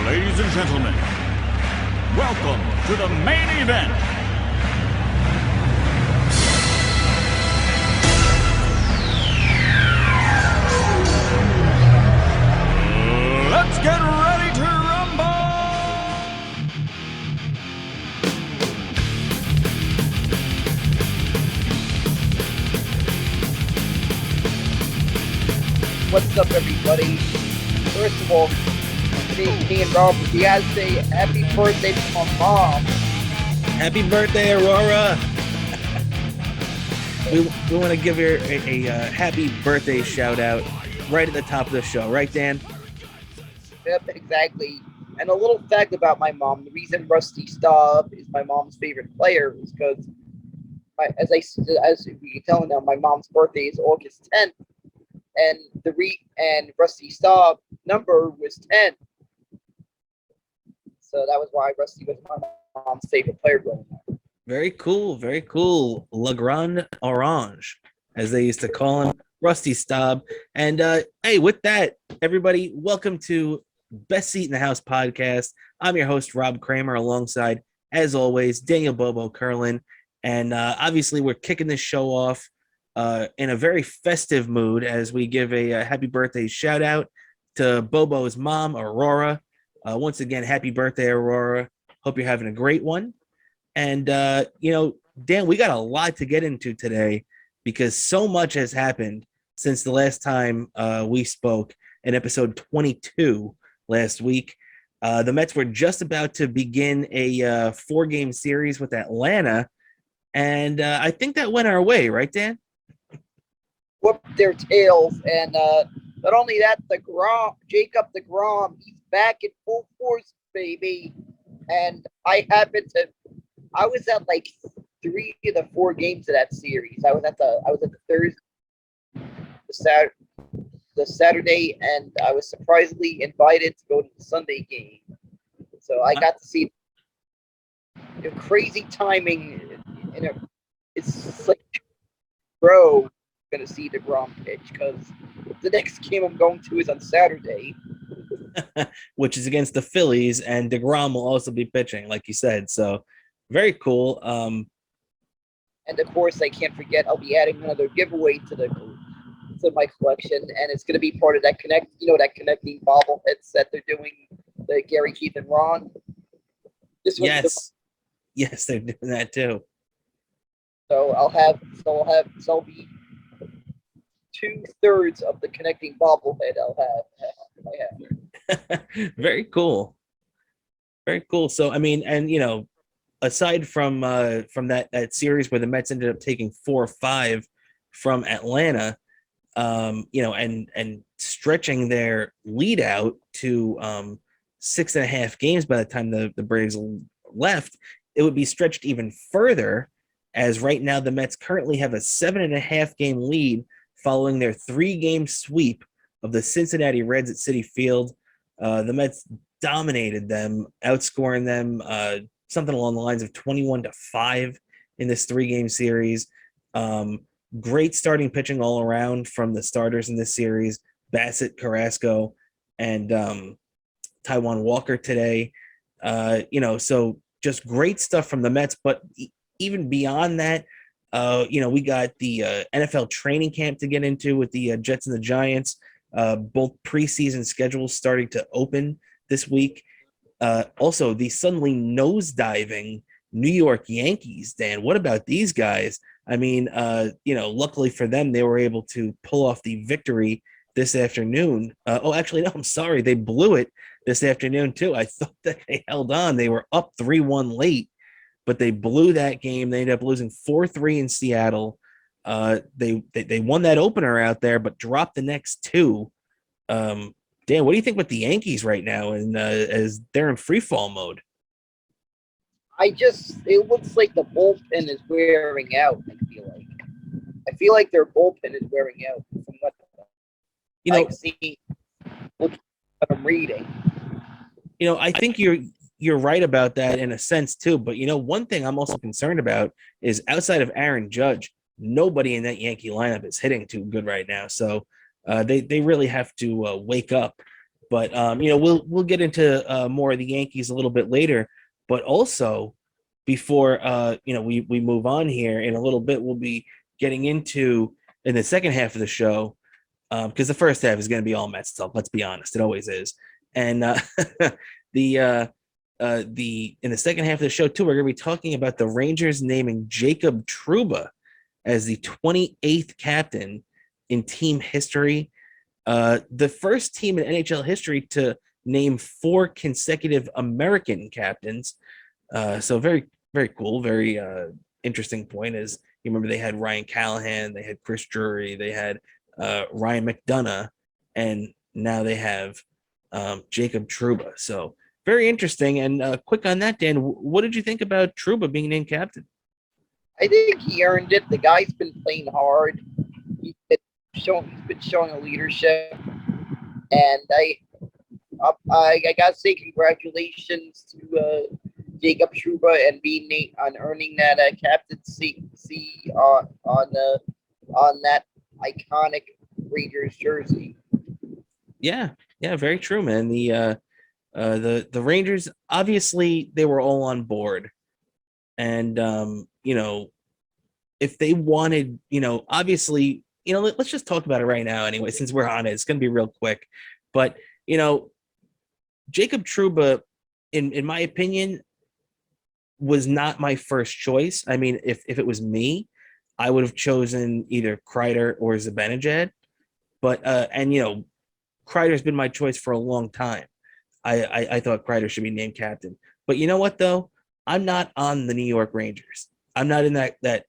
Ladies and gentlemen, welcome to the main event. Let's get ready to rumble! What's up, everybody? First of all, me and Rob, we gotta say happy birthday to my mom. Happy birthday, Aurora! we want to give her a happy birthday shout out right at the top of the show, right, Dan? Yep, exactly. And a little fact about my mom: the reason Rusty Staub is my mom's favorite player is because, as we can tell now, my mom's birthday is August 10th, and and Rusty Staub number was 10. So that was why Rusty was my mom's favorite player growing up. Very cool, very cool. Le Grand Orange, as they used to call him, Rusty Staub. And hey, with that, everybody, welcome to Best Seat in the House podcast. I'm your host, Rob Cramer, alongside, as always, Daniel Bobo Kurlan. And obviously, we're kicking this show off in a very festive mood as we give a happy birthday shout out to Bobo's mom, Aurora. Once again, happy birthday, Aurora. Hope you're having a great one. And, Dan, we got a lot to get into today because so much has happened since the last time we spoke in episode 22 last week. The Mets were just about to begin a 4-game series with Atlanta. And I think that went our way, right, Dan? Whooped their tails. And not only that, Jacob deGrom, he's back in full force, baby. And I was at like 3 of the 4 games of that series. I was at the Thursday, the Saturday, and I was surprisingly invited to go to the Sunday game. So I got to see the crazy timing. It's like, bro, going to see deGrom pitch because the next game I'm going to is on Saturday. Which is against the Phillies, and deGrom will also be pitching, like you said. So very cool. And of course, I can't forget I'll be adding another giveaway to my collection, and it's going to be part of that that connecting bobblehead set they're doing, the Gary, Keith, and Ron. Yes, they're doing that too. So I'll be 2/3 of the connecting bobblehead I have. Very cool. Very cool. So, I mean, and, aside from that series where the Mets ended up taking 4 or 5 from Atlanta, and stretching their lead out to 6.5 games by the time the Braves left, it would be stretched even further, as right now the Mets currently have a 7.5 game lead following their 3-game sweep of the Cincinnati Reds at Citi Field. The Mets dominated them, outscoring them something along the lines of 21-5 in this 3-game series. Great starting pitching all around from the starters in this series: Bassett, Carrasco, and Taijuan Walker today. So just great stuff from the Mets. But even beyond that, we got the NFL training camp to get into with the Jets and the Giants. Both preseason schedules starting to open this week. Also, the suddenly nosediving New York Yankees, Dan. What about these guys? I mean, luckily for them, they were able to pull off the victory this afternoon. Actually, no, I'm sorry. They blew it this afternoon, too. I thought that they held on. They were up 3-1 late, but they blew that game. They ended up losing 4-3 in Seattle. They won that opener out there, but dropped the next 2. Dan, what do you think with the Yankees right now, and as they're in free fall mode? It looks like the bullpen is wearing out. I feel like their bullpen is wearing out from what I've seen. What I'm reading. I think you're right about that in a sense too. But one thing I'm also concerned about is outside of Aaron Judge, nobody in that Yankee lineup is hitting too good right now. So they really have to wake up. But we'll get into more of the Yankees a little bit later. But also, before we move on here in a little bit, we'll be getting into in the second half of the show, because the first half is going to be all Mets talk. Let's be honest, it always is. And the in the second half of the show too, we're going to be talking about the Rangers naming Jacob Trouba as the 28th captain in team history. The first team in NHL history to name 4 consecutive American captains. So very, very cool, very interesting point is you remember they had Ryan Callahan, they had Chris Drury, they had Ryan McDonough, and now they have Jacob Trouba. So very interesting. And quick on that, Dan, what did you think about Trouba being named captain? I think he earned it. The guy's been playing hard. He's been showing a leadership, and I gotta say congratulations to Jacob Trouba and being on earning that captaincy on that iconic Rangers jersey. Yeah, very true, man. The Rangers, obviously they were all on board, and if they wanted, obviously, let's just talk about it right now anyway, since we're on it. It's going to be real quick, but Jacob Trouba, in my opinion, was not my first choice. I mean, if it was me, I would have chosen either Kreider or Zibanejad, but Kreider's been my choice for a long time. I thought Kreider should be named captain. But you know what, though? I'm not on the New York Rangers. I'm not in that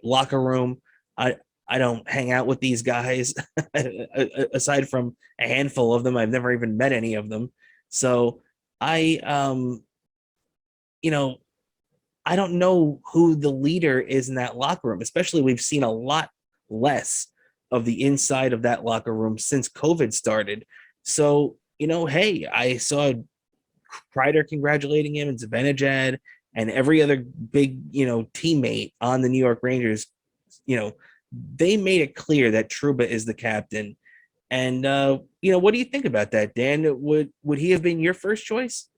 locker room. I don't hang out with these guys. Aside from a handful of them, I've never even met any of them. So I don't know who the leader is in that locker room. Especially, we've seen a lot less of the inside of that locker room since COVID started. So hey, I saw Kreider congratulating him and Zibanejad and every other big, teammate on the New York Rangers. They made it clear that Trouba is the captain. And what do you think about that, Dan? Would he have been your first choice?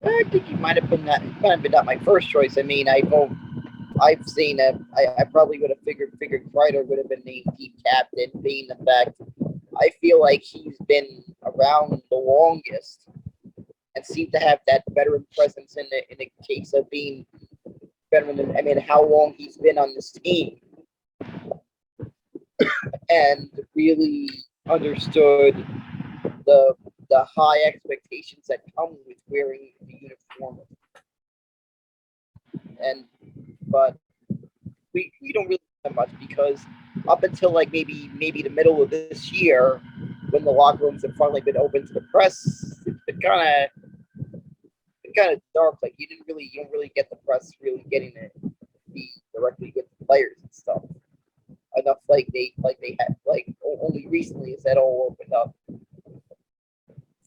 I think he might have been not my first choice. I mean, I've seen it. I probably would have figured Kreider would have been named team captain, being the fact I feel like he's been around the longest and seemed to have that veteran presence in the case of being veteran. I mean, how long he's been on this team and really understood the high expectations that come with wearing the uniform. But we don't really have much because up until like maybe the middle of this year, when the locker rooms have finally been open to the press, it's been kind of dark. Like you don't really get the press really getting to be directly with the players and stuff. Enough like they had only recently is that all opened up.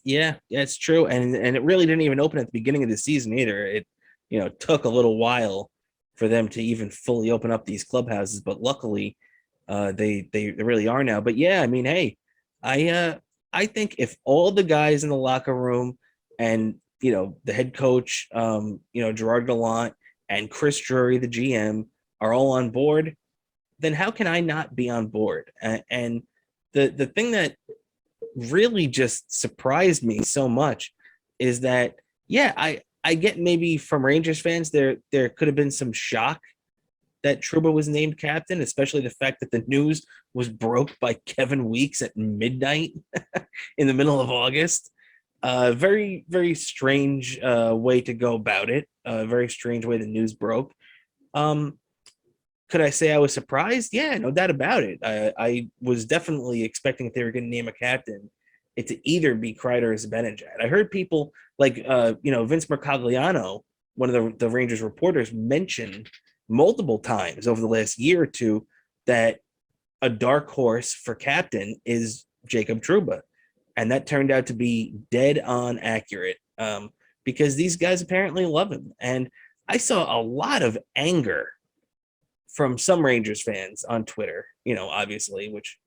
Yeah, it's true, and it really didn't even open at the beginning of the season either. It took a little while for them to even fully open up these clubhouses, but luckily they really are now. But yeah, I mean, hey, I think if all the guys in the locker room and the head coach, Gerard Gallant and Chris Drury, the GM, are all on board, then how can I not be on board? And the thing that really just surprised me so much is that, yeah, I get maybe from Rangers fans there could have been some shock that Trouba was named captain, especially the fact that the news was broke by Kevin Weeks at midnight in the middle of August. Very, very strange way to go about it. Very strange way the news broke. Could I say I was surprised? Yeah, no doubt about it. I was definitely expecting if they were going to name a captain, it to either be Kreider or Zibanejad. I heard people like Vince Mercogliano, one of the Rangers reporters, mention multiple times over the last year or two that a dark horse for captain is Jacob Trouba, and that turned out to be dead on accurate, because these guys apparently love him. And I saw a lot of anger from some Rangers fans on Twitter, obviously, which,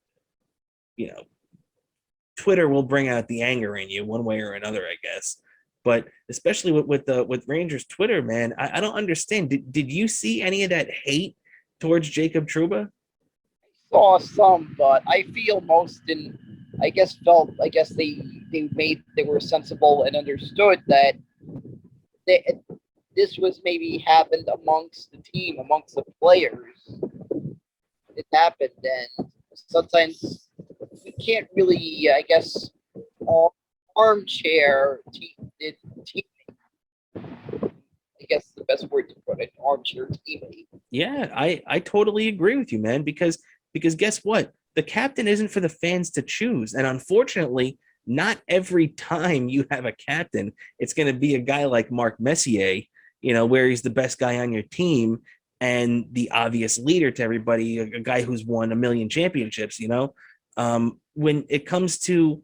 Twitter will bring out the anger in you one way or another, I guess. But especially with Rangers Twitter, man, I don't understand. Did you see any of that hate towards Jacob Trouba? Saw some, but I feel most in. I guess they were sensible and understood that they, this was maybe happened amongst the team, amongst the players. It happened, and sometimes we can't really, I guess, armchair team. I guess the best word to put it, armchair teammate. Yeah, I totally agree with you, man, because guess what? The captain isn't for the fans to choose. And unfortunately, not every time you have a captain, it's going to be a guy like Mark Messier, where he's the best guy on your team and the obvious leader to everybody, a guy who's won a million championships. When it comes to,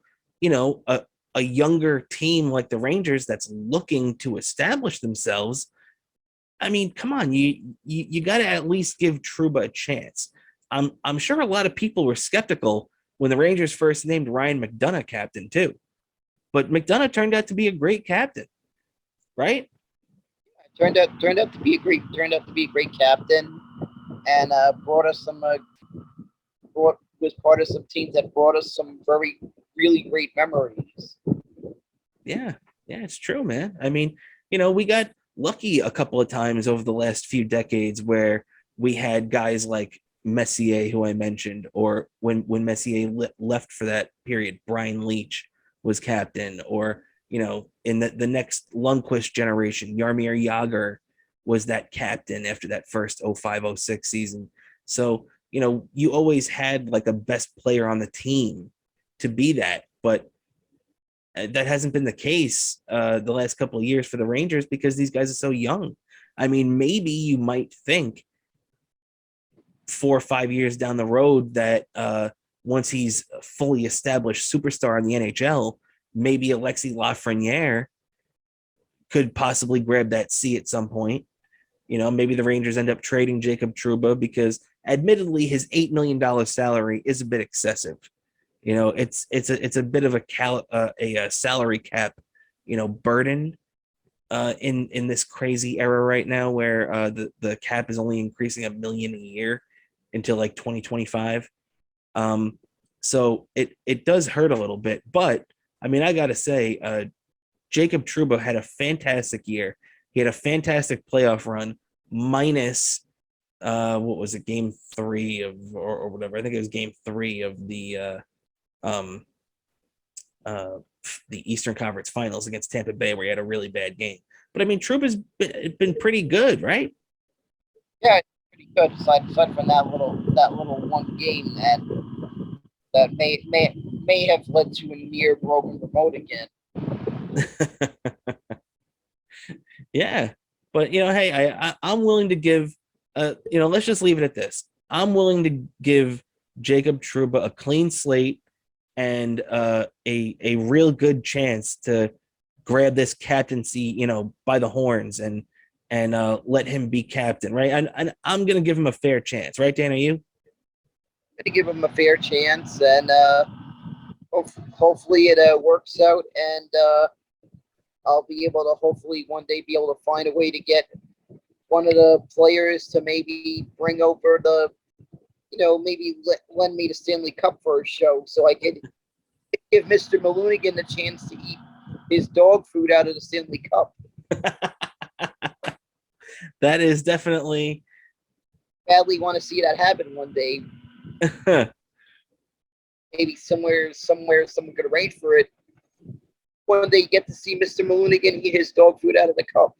a younger team like the Rangers that's looking to establish themselves, I mean, come on, you got to at least give Trouba a chance. I'm sure a lot of people were skeptical when the Rangers first named Ryan McDonagh captain too, but McDonagh turned out to be a great captain, right? Turned out to be a great captain, and brought us some was part of some teams that brought us some really great memories. Yeah, it's true, man. I mean, we got lucky a couple of times over the last few decades where we had guys like Messier, who I mentioned, or when Messier left for that period, Brian Leach was captain, or in the next Lundqvist generation, Jaromir Jagr was that captain after that first 05-06 season. So you always had like a best player on the team to be that, but that hasn't been the case the last couple of years for the Rangers because these guys are so young. I mean, maybe you might think 4 or 5 years down the road that once he's a fully established superstar in the NHL, maybe Alexi Lafreniere could possibly grab that C at some point. Maybe the Rangers end up trading Jacob Trouba because admittedly his $8 million salary is a bit excessive. It's a bit of a salary cap, burden in this crazy era right now where the cap is only increasing $1 million a year until like 2025. So it does hurt a little bit, but I mean, I gotta say, Jacob Trouba had a fantastic year. He had a fantastic playoff run, minus what was it, game 3 of or whatever. I think it was game 3 of the Eastern Conference Finals against Tampa Bay, where he had a really bad game. But I mean, Trouba's been pretty good, right? Yeah, pretty good. Aside from that little one game that may have led to a near broken remote again. Yeah, but hey, I'm willing to give, let's just leave it at this. I'm willing to give Jacob Trouba a clean slate and a real good chance to grab this captaincy, by the horns and let him be captain, right? And I'm gonna give him a fair chance, right, Dan? Are you? I'm gonna give him a fair chance, and hopefully it works out, and I'll be able to hopefully one day be able to find a way to get one of the players to maybe bring over maybe lend me the Stanley Cup for a show so I could give Mr. Malunigan the chance to eat his dog food out of the Stanley Cup. That is definitely. Badly want to see that happen one day. Maybe somewhere someone could arrange for it. One day you get to see Mr. Malunigan eat his dog food out of the cup.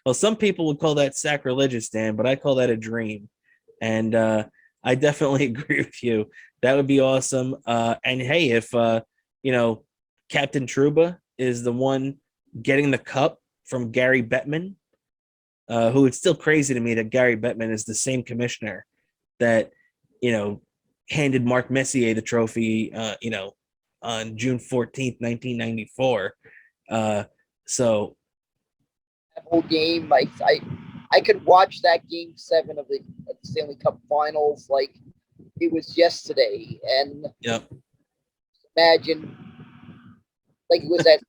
Well, some people would call that sacrilegious, Dan, but I call that a dream. And I definitely agree with you. That would be awesome. And hey, if Captain Trouba is the one getting the cup from Gary Bettman, who it's still crazy to me that Gary Bettman is the same commissioner that handed Mark Messier the trophy on June 14th, 1994. So that whole game, I could watch that game 7 of the Stanley Cup Finals like it was yesterday, and Yep. imagine like it was that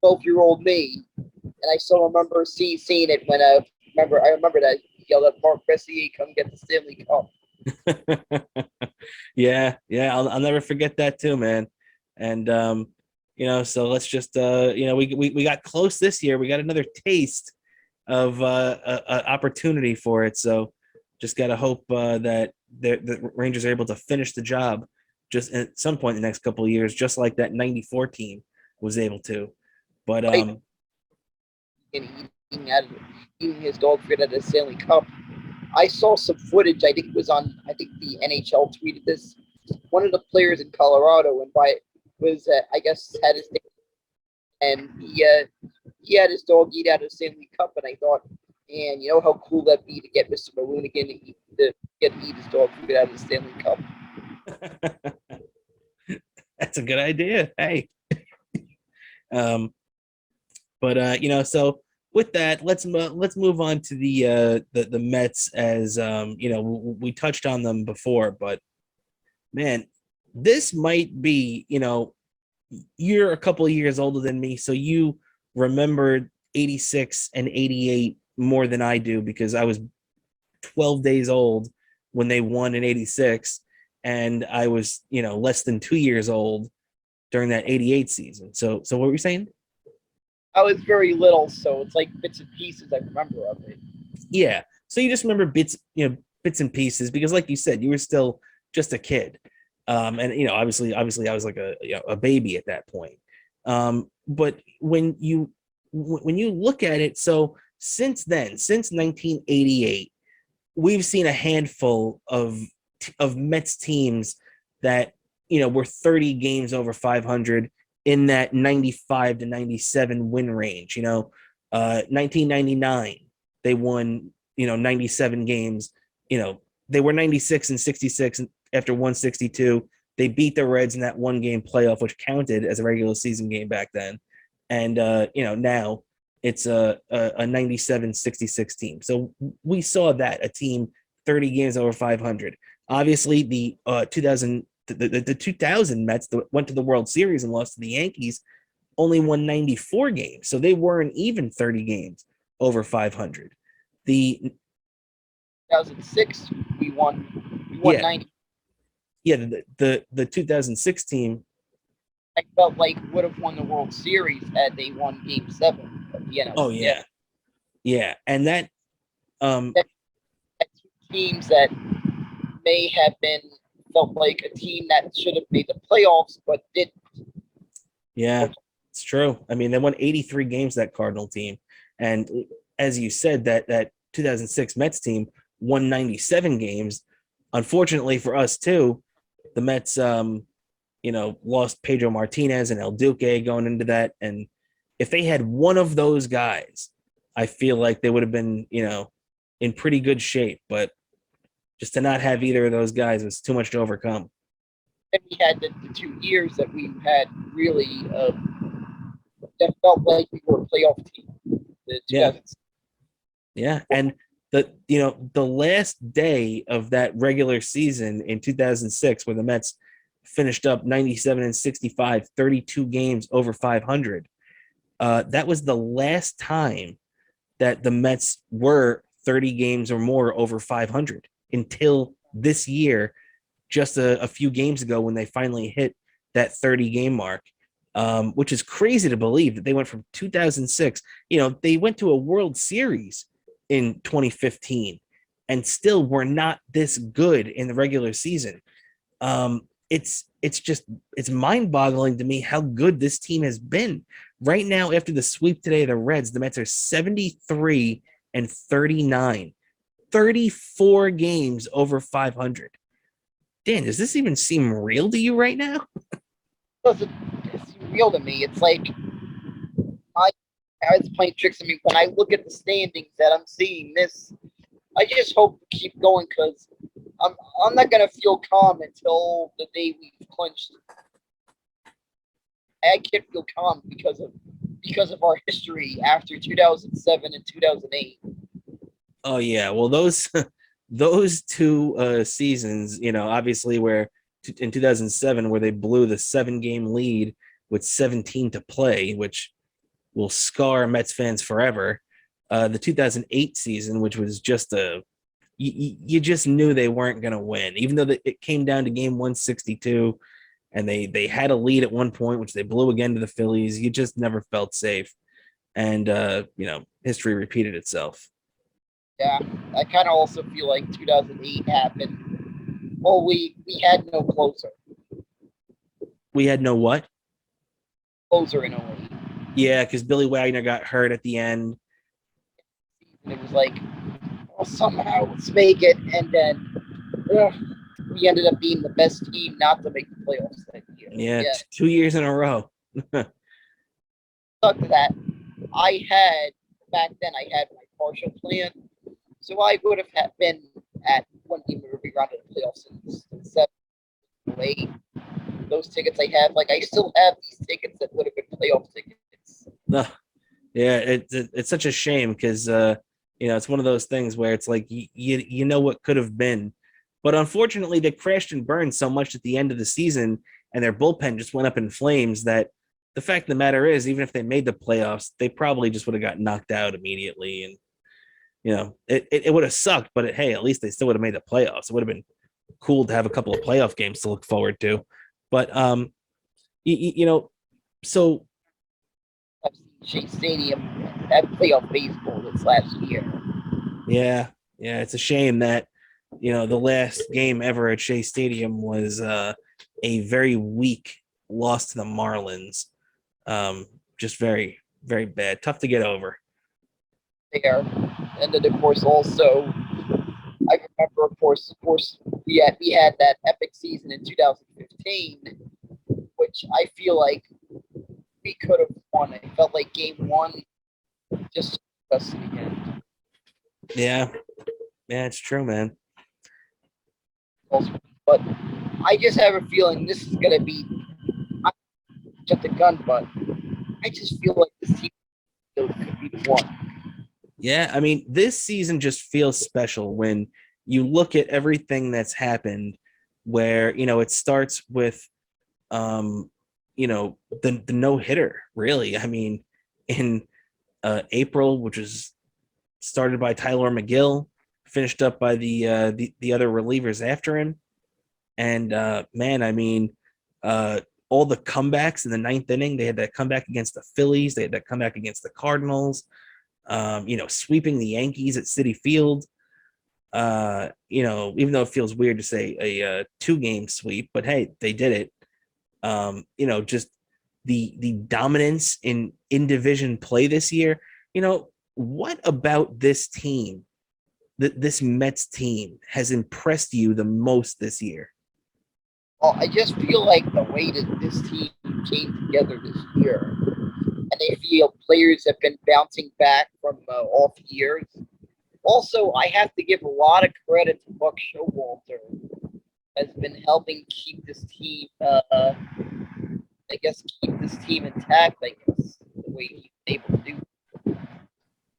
12-year-old me, and I still remember seeing it when I remember that he yelled at Mark Messier, "Come get the Stanley Cup." Yeah, I'll never forget that too, man. And so let's just we got close this year. We got another taste of opportunity for it. So just got to hope that the Rangers are able to finish the job just at some point in the next couple of years, just like that '94 team was able to. But And eating his dog food at the Stanley Cup. I saw some footage. I think it was on. I think the NHL tweeted this. One of the players in Colorado and by was I guess had his and he had his dog eat out of the Stanley Cup, and I thought, man, you know how cool that'd be to get Mr. Maroonigan to get to eat his dog food out of the Stanley Cup. that's a good idea. Hey, so with that, let's move on to the Mets. As we touched on them before, but man, this might be, you're a couple of years older than me, so you remembered 86 and 88 more than I do, because I was 12 days old when they won in 86, and I was, less than 2 years old during that 88 season. So what were you saying? I was very little, so it's like bits and pieces I remember of it. Yeah. So you just remember bits and pieces, because like you said, you were still just a kid. And obviously I was like a baby at that point. But when you look at it, so since then, since 1988, we've seen a handful of Mets teams that were 30 games over 500 in that 95 to 97 win range. 1999 they won 97 games. They were 96 and 66 after 162. They beat the Reds in that one game playoff, which counted as a regular season game back then. And now it's a 97-66 team. So we saw that, a team 30 games over 500. Obviously, the 2000 Mets that went to the World Series and lost to the Yankees only won 94 games. So they weren't even 30 games over 500. The 2006 we won 90. Yeah, the 2006 team, I felt like would have won the World Series had they won Game 7 of the NL. Oh yeah, and that teams that may have been felt like a team that should have made the playoffs but didn't. Yeah, it's true. I mean, they won 83 games, that Cardinal team, and as you said, that 2006 Mets team won 97 games. Unfortunately for us too, the Mets lost Pedro Martinez and El Duque going into that, and if they had one of those guys, I feel like they would have been in pretty good shape. But just to not have either of those guys was too much to overcome. And we had the 2 years that we had really that felt like we were a playoff team. The 2000s. Yeah, and the last day of that regular season in 2006, where the Mets finished up 97 and 65, 32 games over 500. That was the last time that the Mets were 30 games or more over 500 until this year, just a few games ago, when they finally hit that 30 game mark, which is crazy to believe that they went from 2006. They went to a World Series in 2015 and still were not this good in the regular season. It's mind-boggling to me how good this team has been. Right now, after the sweep today of the Reds, the Mets are 73 and 39, 34 games over 500. Dan, does this even seem real to you right now? It's real to me. It's like it's playing tricks on me when I look at the standings that I'm seeing this. I just hope to keep going, because I'm not gonna feel calm until the day we've clinched. I can't feel calm because of our history after 2007 and 2008. Oh yeah, well those those two seasons, obviously where in 2007, where they blew the 7-game lead with 17 to play, which will scar Mets fans forever. The 2008 season, which was just you just knew they weren't going to win, even though it came down to game 162 and they had a lead at one point, which they blew again to the Phillies. You just never felt safe. And, history repeated itself. Yeah, I kind of also feel like 2008 happened. Well, we had no closer. We had no what? Closer in 08. Yeah, because Billy Wagner got hurt at the end. And it was like, well, somehow let's make it. And then we ended up being the best team not to make the playoffs that year. Yeah, 2 years in a row. Stuck to that. Back then, I had my partial plan. So I would have been at one team where we got to the playoffs in 7 or 8. Those tickets I have, I still have these tickets that would have been playoff tickets. Yeah, it's such a shame because it's one of those things where it's like you know what could have been, but unfortunately they crashed and burned so much at the end of the season, and their bullpen just went up in flames. That the fact of the matter is, even if they made the playoffs, they probably just would have got knocked out immediately, and it would have sucked. But hey, at least they still would have made the playoffs. It would have been cool to have a couple of playoff games to look forward to. But so I've seen Shea Stadium have playoff baseball this last year. Yeah, it's a shame that the last game ever at Shea Stadium was a very weak loss to the Marlins. Just very, very bad, tough to get over. There, and then of course also, I remember of course we had that epic season in 2015, which I feel like we could have won. It felt like game 1 just us again. Yeah, it's true, man. But I just have a feeling this is gonna be just the gun, but I just feel like this team could be the one. Yeah, I mean, this season just feels special when you look at everything that's happened, where it starts with the no hitter, really. I mean, in April, which was started by Tyler McGill, finished up by the other relievers after him, and man, I mean, all the comebacks in the 9th inning. They had that comeback against the Phillies. They had that comeback against the Cardinals. Sweeping the Yankees at Citi Field. Even though it feels weird to say a 2-game sweep, but hey, they did it. Just the dominance in division play this year. What about this team, this Mets team, has impressed you the most this year? Well, I just feel like the way that this team came together this year, and I feel players have been bouncing back from off years. Also, I have to give a lot of credit to Buck Showalter, has been helping keep this team, intact, the way he's able to do.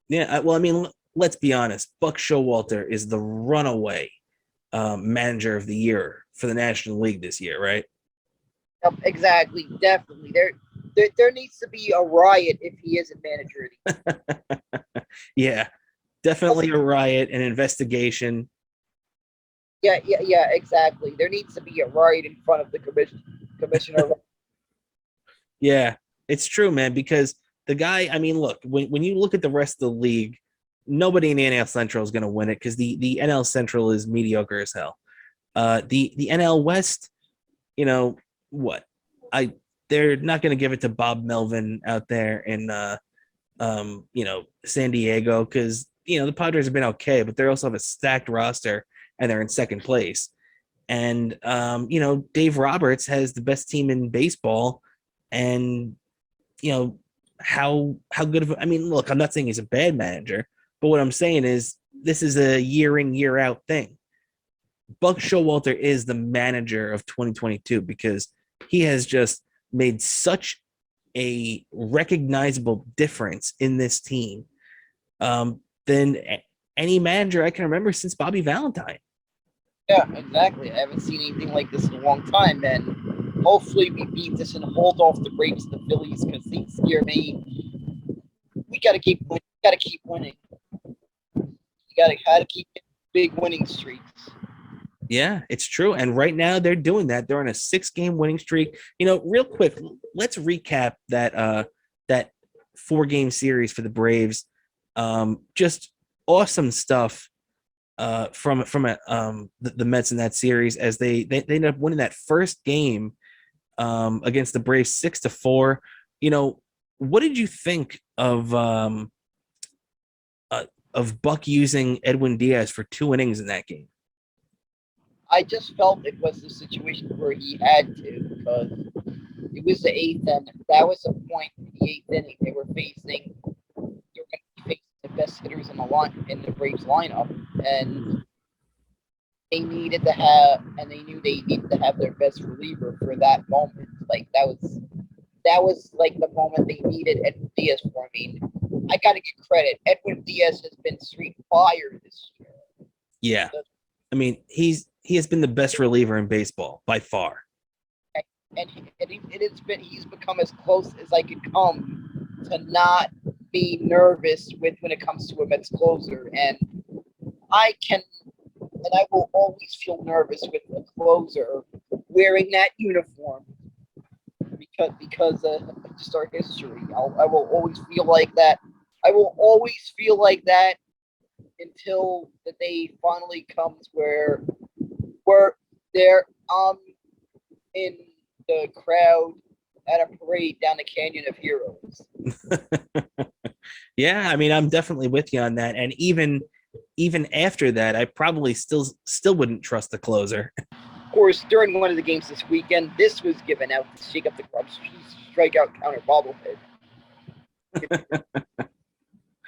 Yeah, well, I mean, let's be honest. Buck Showalter is the runaway manager of the year for the National League this year, right? Yep, exactly, definitely. There needs to be a riot if he isn't manager. Yeah, definitely a riot, an investigation. Yeah, exactly. There needs to be a riot in front of the commissioner. Yeah, it's true, man, because the guy, I mean, look, when you look at the rest of the league, nobody in the NL Central is going to win it because the NL Central is mediocre as hell. The NL West, what? They're not going to give it to Bob Melvin out there in San Diego, because the Padres have been okay, but they also have a stacked roster and they're in second place. And Dave Roberts has the best team in baseball, and how good of, I mean, look, I'm not saying he's a bad manager, but what I'm saying is this is a year in, year out thing. Buck Showalter is the manager of 2022 because he has just made such a recognizable difference in this team than any manager I can remember since Bobby Valentine. Yeah, exactly. I haven't seen anything like this in a long time, and hopefully we beat this and hold off the Braves and the Phillies because they scare me. We got to keep winning. We got to keep winning. Gotta keep big winning streaks. Yeah, it's true. And right now they're doing that. They're on a 6-game winning streak. Real quick, let's recap that 4-game series for the Braves. Just awesome stuff from the Mets in that series as they ended up winning that first game against the Braves 6-4. What did you think of Buck using Edwin Diaz for 2 innings in that game? I just felt it was the situation where he had to because it was the 8th, and that was the point in the 8th inning they were facing. They were going to be facing the best hitters in the Braves lineup, and they needed to have, and they knew they needed to have their best reliever for that moment. Like that was like the moment they needed Edwin Diaz for. I mean, I got to give credit. Edwin Diaz has been street fire this year. Yeah, I mean he has been the best reliever in baseball by far. And he's become as close as I could come to not be nervous when it comes to a Mets closer. And I will always feel nervous with a closer wearing that uniform because of just our history. I will always feel like that. I will always feel like that until the day finally comes where they're in the crowd at a parade down the Canyon of Heroes. Yeah, I mean, I'm definitely with you on that. And even after that, I probably still wouldn't trust the closer. Of course, during one of the games this weekend, this was given out to shake up the club's strikeout counter bobblehead.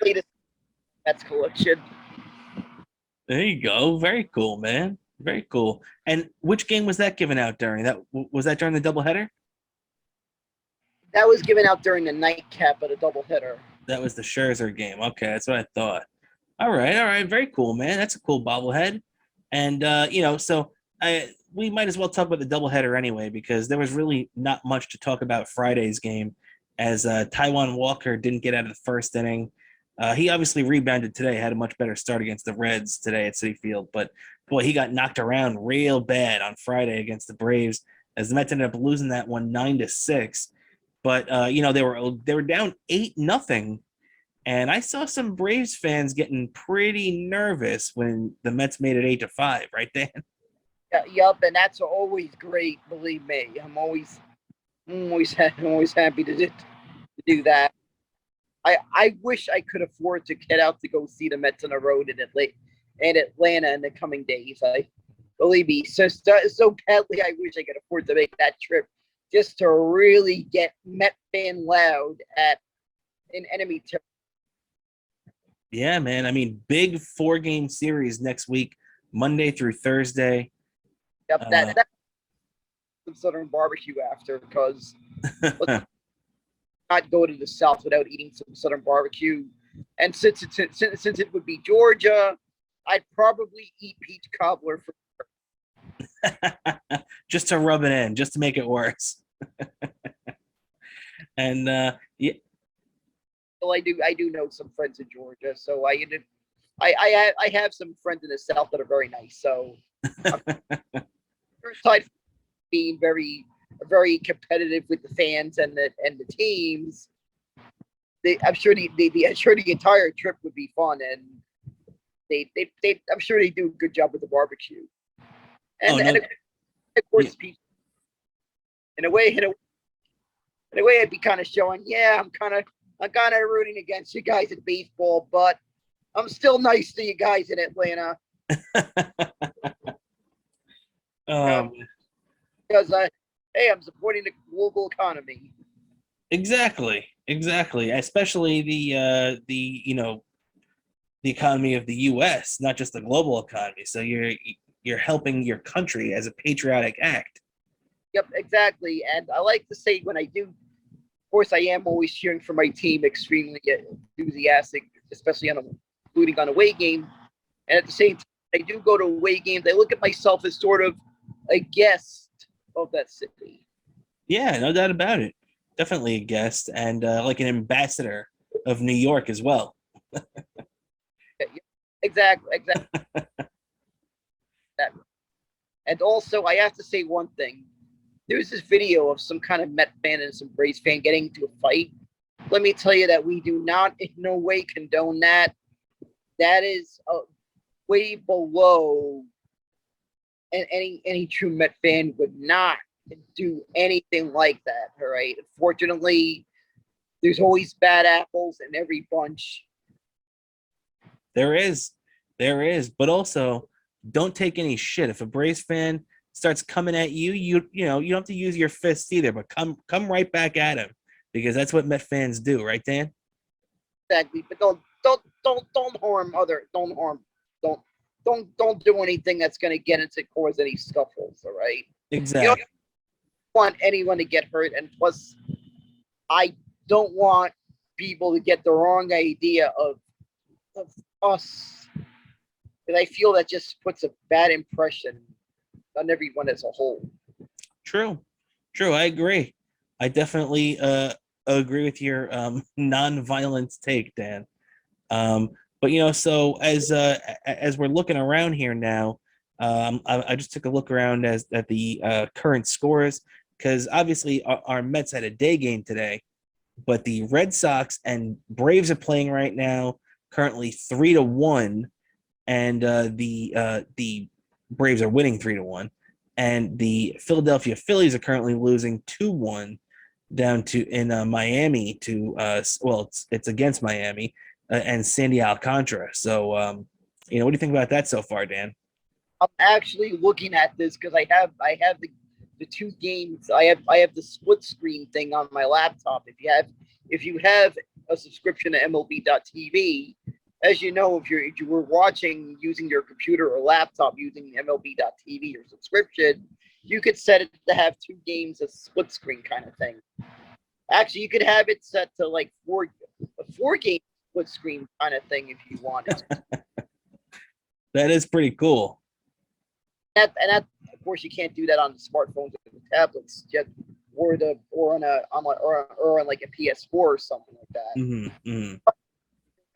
Latest Mets collection. There you go. Very cool, man. Very cool. And which game was that given out during? Was that during the doubleheader? That was given out during the nightcap of the doubleheader. That was the Scherzer game. Okay, that's what I thought. All right. Very cool, man. That's a cool bobblehead. And we might as well talk about the doubleheader anyway, because there was really not much to talk about Friday's game, as Taijuan Walker didn't get out of the first inning. He obviously rebounded today, had a much better start against the Reds today at Citi Field, but boy, he got knocked around real bad on Friday against the Braves, as the Mets ended up losing that one 9-6. But they were down 8-0, and I saw some Braves fans getting pretty nervous when the Mets made it 8-5. Right, Dan? Yup, and that's always great. Believe me, I'm always happy to do that. I wish I could afford to get out to go see the Mets on the road in Atlanta in the coming days. Believe me, so badly I wish I could afford to make that trip just to really get Met fan loud in enemy territory. Yeah, man. I mean, big 4-game series next week, Monday through Thursday. Yep, that's some Southern barbecue after, because let's not go to the South without eating some Southern barbecue. And since it would be Georgia, I'd probably eat peach cobbler for just to rub it in, just to make it worse. And yeah. Well, I do know some friends in Georgia, so I have some friends in the South that are very nice. So, aside from being very competitive with the fans and the teams, I'm sure the entire trip would be fun, and I'm sure they do a good job with the barbecue. And, and of course, yeah. In a way, I'd be kind of showing, yeah, I'm kind of rooting against you guys at baseball, but I'm still nice to you guys in Atlanta. Because hey, I'm supporting the global economy. Exactly. Especially the economy of the U.S., not just the global economy. So you're helping your country as a patriotic act. Yep, exactly. And I like to say when I do, of course, I am always cheering for my team, extremely enthusiastic, especially including on away game. And at the same time, I do go to away games. I look at myself as sort of a guest of that city. Yeah, no doubt about it. Definitely a guest and like an ambassador of New York as well. Exactly. And also, I have to say one thing. There's this video of some kind of Met fan and some Braves fan getting into a fight. Let me tell you that we do not in no way condone that. That is way below, and any true Met fan would not do anything like that. All right. Unfortunately, there's always bad apples in every bunch. There is, but also don't take any shit. If a Braves fan starts coming at you, you don't have to use your fists either, but come right back at him because that's what Met fans do, right, Dan? Exactly, but don't do anything that's going to get into cause any scuffles. All right. Exactly. You don't want anyone to get hurt, and plus, I don't want people to get the wrong idea of us, because I feel that just puts a bad impression on everyone as a whole. True. I agree. I definitely agree with your non-violent take, Dan. But so as we're looking around here now, I just took a look around at the current scores because obviously our Mets had a day game today, but the Red Sox and Braves are playing right now, currently 3-1, and the Braves are winning 3-1, and the Philadelphia Phillies are currently losing 2-1 down to in Miami to it's against Miami and Sandy Alcantara. So what do you think about that so far, Dan? I'm actually looking at this because I have the two games. I have the split screen thing on my laptop. If you have a subscription to MLB.TV, as you know, if you were watching using your computer or laptop using MLB.TV or subscription, you could set it to have two games as split screen kind of thing. Actually, you could have it set to like a four game split screen kind of thing if you wanted. That is pretty cool. And that, of course, you can't do that on the smartphones or the tablets, or on like a PS4 or something like that. Mm-hmm.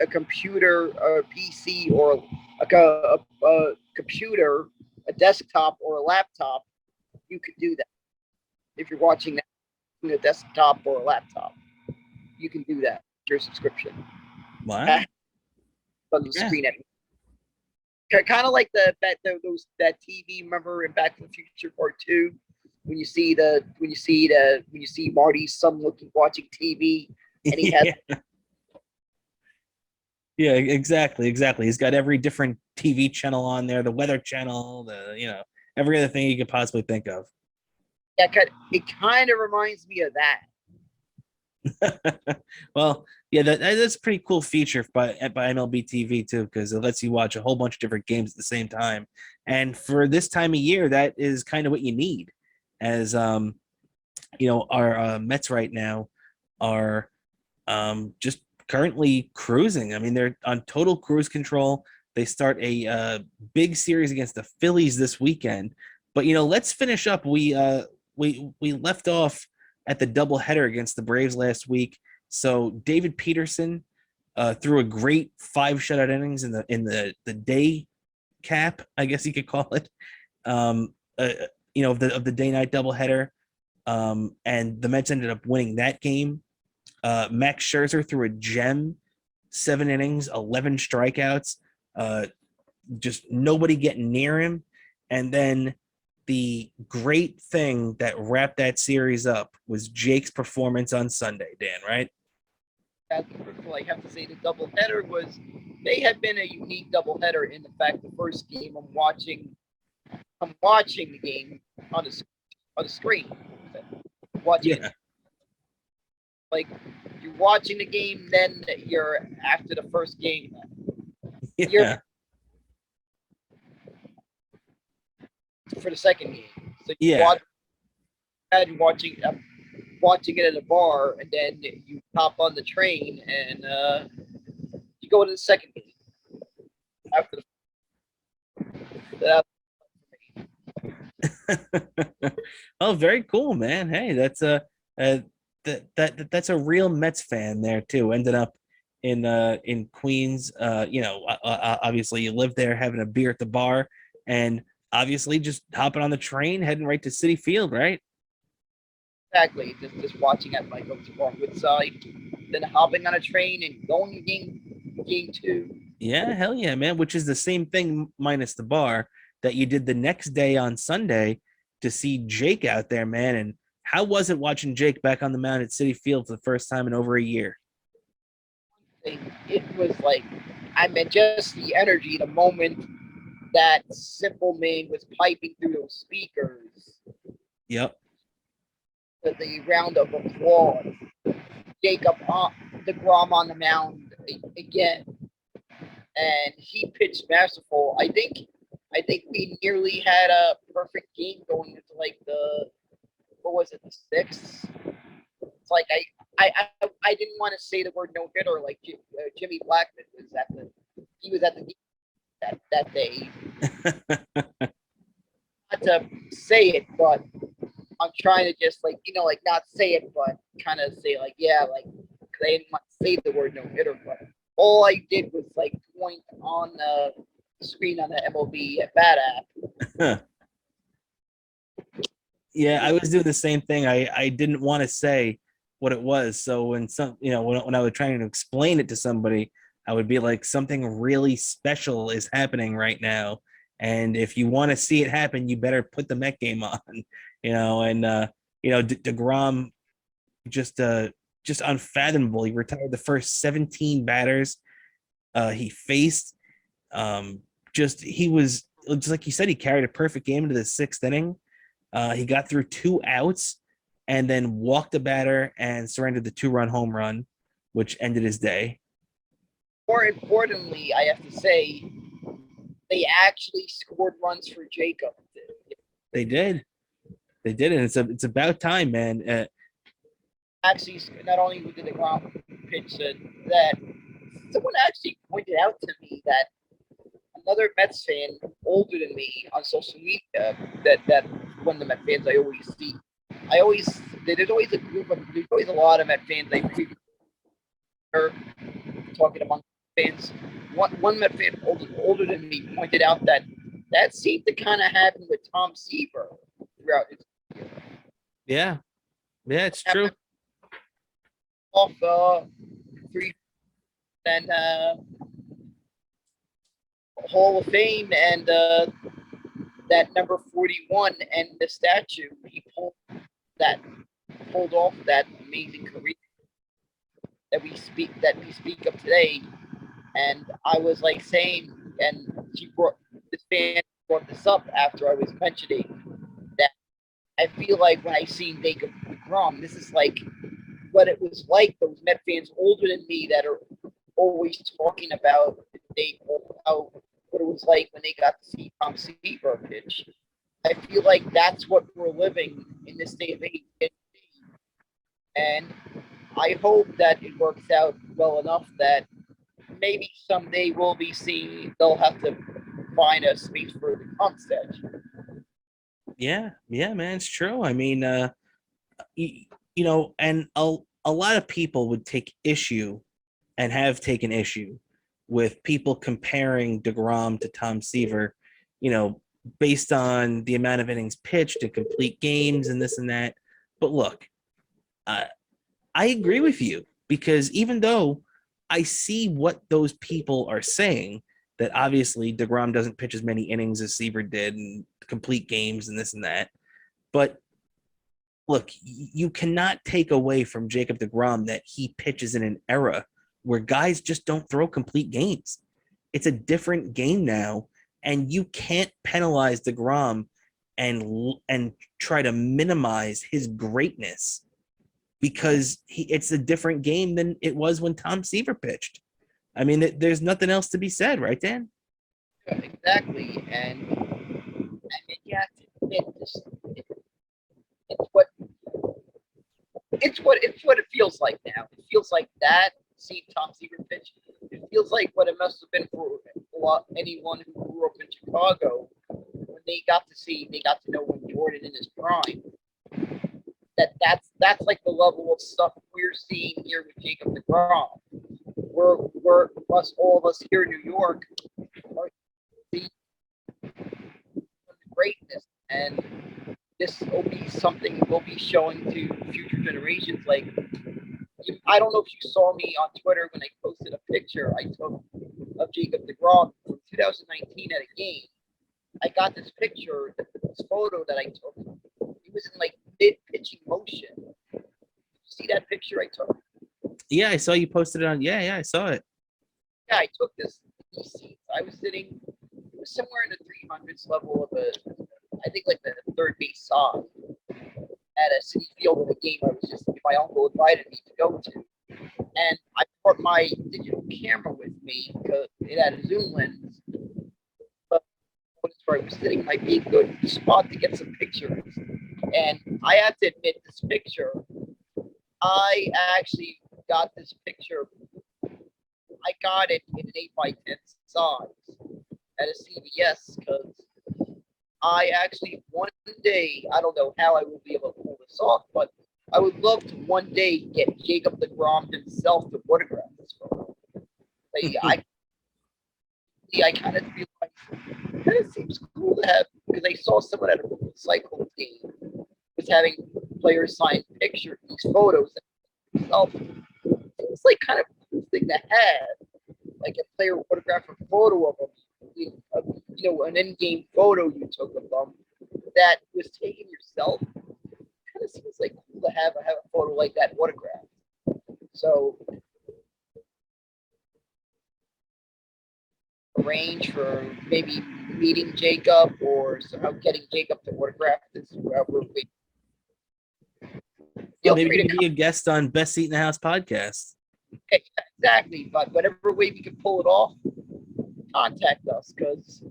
A computer, a PC, or a computer, a desktop, or a laptop, you could do that. If you're watching that on a desktop or a laptop, you can do that. Your subscription. Wow. On the screen anyway. Kind of like that TV. Remember in Back to the Future Part 2, when you see Marty's son watching TV, and he has. Yeah, exactly. He's got every different TV channel on there, the Weather Channel, every other thing you could possibly think of. Yeah, it kind of reminds me of that. Well, yeah, that's a pretty cool feature by MLB TV too, because it lets you watch a whole bunch of different games at the same time. And for this time of year, that is kind of what you need. As our Mets right now are just currently cruising. I mean, they're on total cruise control. They start a big series against the Phillies this weekend. But let's finish up. We left off at the doubleheader against the Braves last week. So David Peterson threw a great 5 shutout innings in the day cap, I guess you could call it. Of the day-night doubleheader. And the Mets ended up winning that game. Max Scherzer threw a gem, 7 innings, 11 strikeouts, just nobody getting near him. And then the great thing that wrapped that series up was Jake's performance on Sunday, Dan, right? First of all, I have to say the doubleheader may have been a unique doubleheader in the fact the first game I'm watching the game on the screen. Watching it. Like you're watching the game, then you're after the first game. Yeah. For the second game, so watching it at a bar, and then you hop on the train and you go to the second game after the Oh, very cool, man. Hey, that's a real Mets fan there too. Ended up in Queens. Obviously you live there, having a beer at the bar, and obviously just hopping on the train, heading right to City Field, right? Exactly. Just watching at Michael's Woodside, then hopping on a train and going to game two. Yeah, hell yeah, man. Which is the same thing minus the bar that you did the next day on Sunday to see Jake out there, man. And how was it watching Jake back on the mound at City Field for the first time in over a year? It was like, I mean, just the energy, the moment that Simple Man was piping through those speakers, Yep. the round of applause, Jacob deGrom on the mound again, and he pitched masterful. I think we nearly had a perfect game going into like the, what was it, the sixth? It's like I didn't want to say the word no hitter like Jimmy Blackman was at the game that day. Not to say it, but I'm trying to just like like not say it, but kind of say like yeah, like because I didn't want to say the word no hitter, but all I did was like point on the screen on the MLB at bat app. Yeah, I was doing the same thing. I didn't want to say what it was. So when when I was trying to explain it to somebody, I would be like, something really special is happening right now. And if you want to see it happen, you better put the Met game on, and deGrom just unfathomable. He retired the first 17 batters he faced. He was just like you said, he carried a perfect game into the sixth inning. He got through 2 outs and then walked a batter and surrendered the 2-run home run, which ended his day. More importantly, I have to say, they actually scored runs for Jacob. They did. They did, and it's about time, man. Actually, not only did the ground pitch that someone actually pointed out to me that another Mets fan older than me on social media, that one of the Met fans I always see. There's always a lot of Met fans I are talking among fans. One Met fan older than me pointed out that seemed to kind of happen with Tom Seaver throughout his career. Yeah, it's true. Off 3 and Hall of Fame and that number 41 and the statue he pulled off that amazing career that we speak of today. And I was like saying, and this fan brought this up after I was mentioning that I feel like when I seen Jacob deGrom, this is like what it was like. Those Met fans older than me that are always talking about how what it was like when they got to see Tom Seaver pitch. I feel like that's what we're living in this day of age, and I hope that it works out well enough that maybe someday we'll be seeing they'll have to find a space for the concept. Yeah, man, it's true. I mean, and a lot of people would take issue and have taken issue with people comparing deGrom to Tom Seaver, based on the amount of innings pitched and complete games and this and that. But look, I agree with you, because even though I see what those people are saying, that obviously deGrom doesn't pitch as many innings as Seaver did and complete games and this and that. But look, you cannot take away from Jacob deGrom that he pitches in an era where guys just don't throw complete games. It's a different game now, and you can't penalize deGrom and try to minimize his greatness, because it's a different game than it was when Tom Seaver pitched. I mean, there's nothing else to be said, right, Dan? Exactly, and I mean, you have to admit this. It's what it feels like now. It feels like that. See Tom Seaver pitch. It feels like what it must have been for anyone who grew up in Chicago they got to know when Jordan in his prime. That's like the level of stuff we're seeing here with Jacob deGrom. We're all of us here in New York are seeing greatness, and this will be something we'll be showing to future generations. Like, I don't know if you saw me on Twitter when I posted a picture I took of Jacob deGrom from 2019 at a game. I got this picture, this photo that I took. He was in like mid pitching motion. Did you see that picture I took? Yeah, I saw you posted it on. Yeah, I saw it. Yeah, I took this seat. I was sitting, it was somewhere in the 300s level of I think like the third base side at a city field in a game my uncle invited me to go to. And I brought my digital camera with me because it had a zoom lens. But where I was sitting might be a good spot to get some pictures. And I have to admit, this picture, I actually got this picture. I got it in an 8x10 size at a CVS because I actually one day, I don't know how I will be able to pull this off, but I would love to one day get Jacob deGrom himself to autograph this photo. I kind of feel like it seems cool to have, because I saw someone at a cycle team was having players sign pictures, these photos himself. It's like kind of a cool thing to have, like a player autograph a photo of him, an in-game photo you took of them that was taken yourself. Kind of seems like cool to have a photo like that autographed. So arrange for maybe meeting Jacob or somehow getting Jacob to autograph this. Maybe you can be a guest on Best Seat in the House podcast. Okay, exactly, but whatever way we can pull it off, contact us, because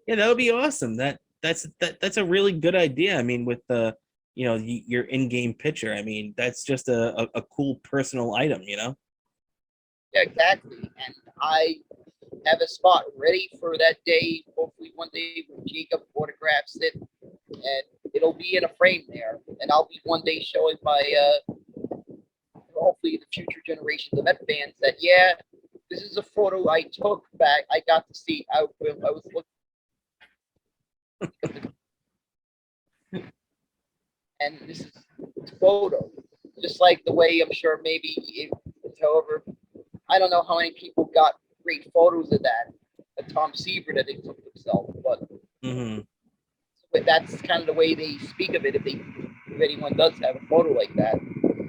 yeah, that would be awesome. That's a really good idea. I mean, with the your in-game picture, I mean, that's just a cool personal item, Yeah, exactly. And I have a spot ready for that day. Hopefully one day when Jacob autographs it, and it'll be in a frame there, and I'll be one day showing my hopefully the future generations of Met fans that this is a photo I took back. I got to see. I was looking, and this is a photo, just like the way I'm sure however, I don't know how many people got great photos of that, Tom Seaver that they took themselves, but but that's kind of the way they speak of it. If anyone does have a photo like that,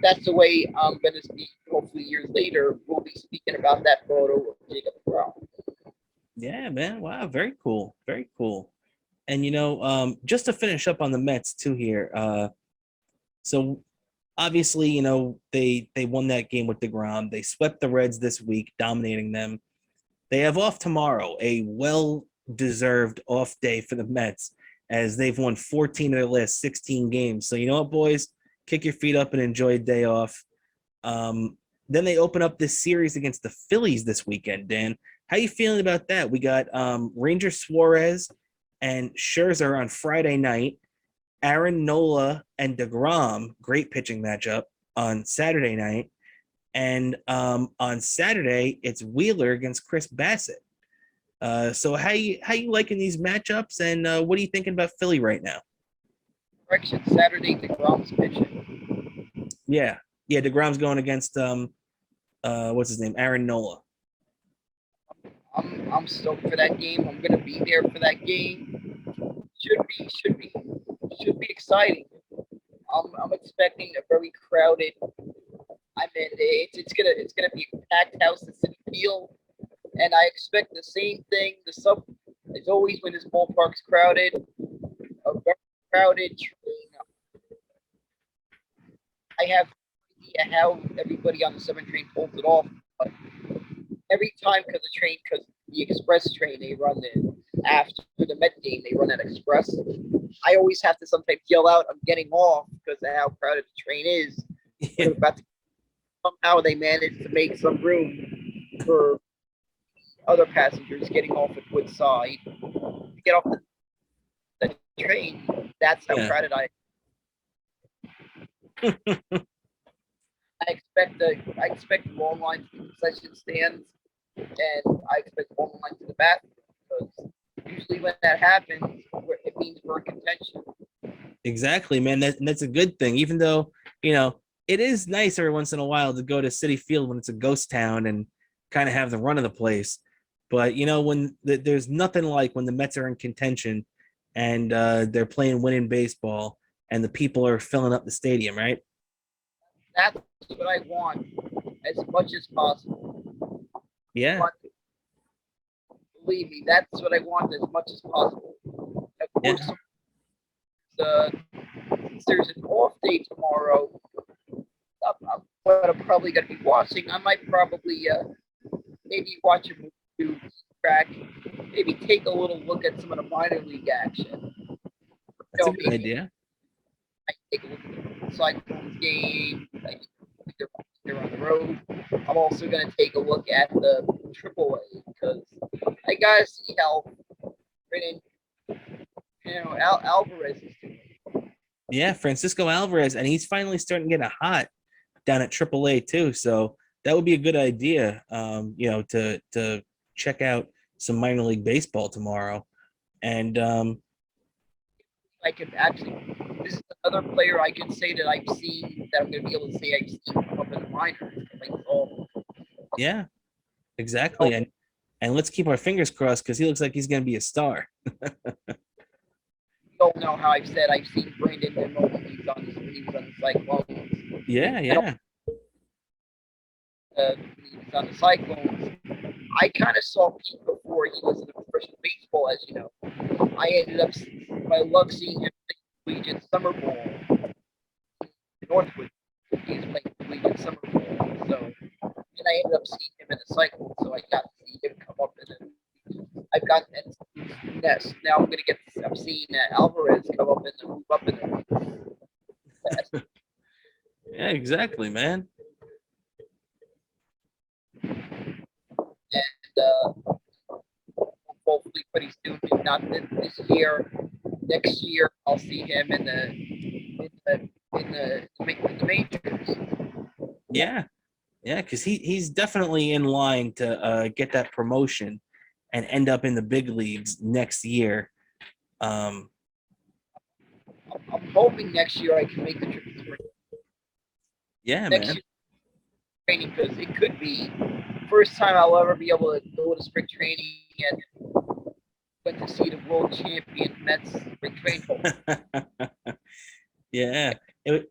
that's the way I'm going to speak. Hopefully, years later, we'll be speaking about that photo of Jacob Trouba. Yeah, man. Wow, very cool, very cool. And just to finish up on the Mets too here. So obviously, they won that game with deGrom. They swept the Reds this week, dominating them. They have off tomorrow, a well-deserved off day for the Mets, as they've won 14 of their last 16 games. So you know what, boys? Kick your feet up and enjoy a day off. Then they open up this series against the Phillies this weekend, Dan. How you feeling about that? We got Ranger Suarez and Scherzer on Friday night. Aaron Nola and deGrom, great pitching matchup, on Saturday night. And on Saturday, it's Wheeler against Chris Bassett. So how you liking these matchups, and what are you thinking about Philly right now? Correction, Saturday, deGrom's pitching. Yeah, deGrom's going against what's his name, Aaron Nola. I'm stoked for that game. I'm gonna be there for that game. Should be exciting. I'm expecting a very crowded. I mean, it's gonna be a packed house at Citi Field, and I expect the same thing. As always when this ballpark's crowded, a very crowded train. I have no idea how everybody on the 7 train pulls it off, but every time because the express train they run in after the Met game, they run that express. I always have to sometimes yell out, "I'm getting off," because of how crowded the train is. Yeah. Somehow they managed to make some room for other passengers getting off at Woodside. get off the train, that's how crowded I expect long lines to the concession stands, and I expect long lines to the bathroom, because usually when that happens, it means we're in contention. Exactly, man. That's a good thing. Even though, it is nice every once in a while to go to Citi Field when it's a ghost town and kind of have the run of the place. But when there's nothing like when the Mets are in contention and they're playing winning baseball and the people are filling up the stadium, right? That's what I want as much as possible. Yeah. Believe me, that's what I want as much as possible. Of course, since there's an off day tomorrow, what I'm probably going to be watching, I might probably maybe watch a movie, track, maybe take a little look at some of the minor league action. That's a good idea. I take a look at the Cyclones game. They're on the road. I'm also going to take a look at the AAA, because I got to see how Alvarez is doing. Yeah, Francisco Alvarez, and he's finally starting to get a hot down at AAA too. So that would be a good idea, to check out some minor league baseball tomorrow. And I could actually, this is another player I can say that I've seen, that I'm going to be able to say I've seen come up in the minors. Yeah, exactly. And let's keep our fingers crossed, because he looks like he's going to be a star. Don't know how I've said I've seen Brandon Nimmo when he was on the Cyclones. Yeah. When he was on the Cyclones, I kind of saw Pete before he was in professional baseball, as you know. I love seeing him play collegiate summer ball in Northwood. He was playing collegiate summer ball, so, and I ended up seeing him in the Cyclones, so I got to see him come up in it. I've gotten Nest. Now I'm seeing Alvarez come up and move up in it. Yeah, exactly, man. And hopefully pretty soon, if not this year, next year, I'll see him in the majors. Yeah, because he's definitely in line to get that promotion and end up in the big leagues next year. I'm hoping next year I can make the trip to spring. Yeah, next man. Year, training, because it could be first time I'll ever be able to go to spring training and went to see the world champion Mets spring training. Yeah, it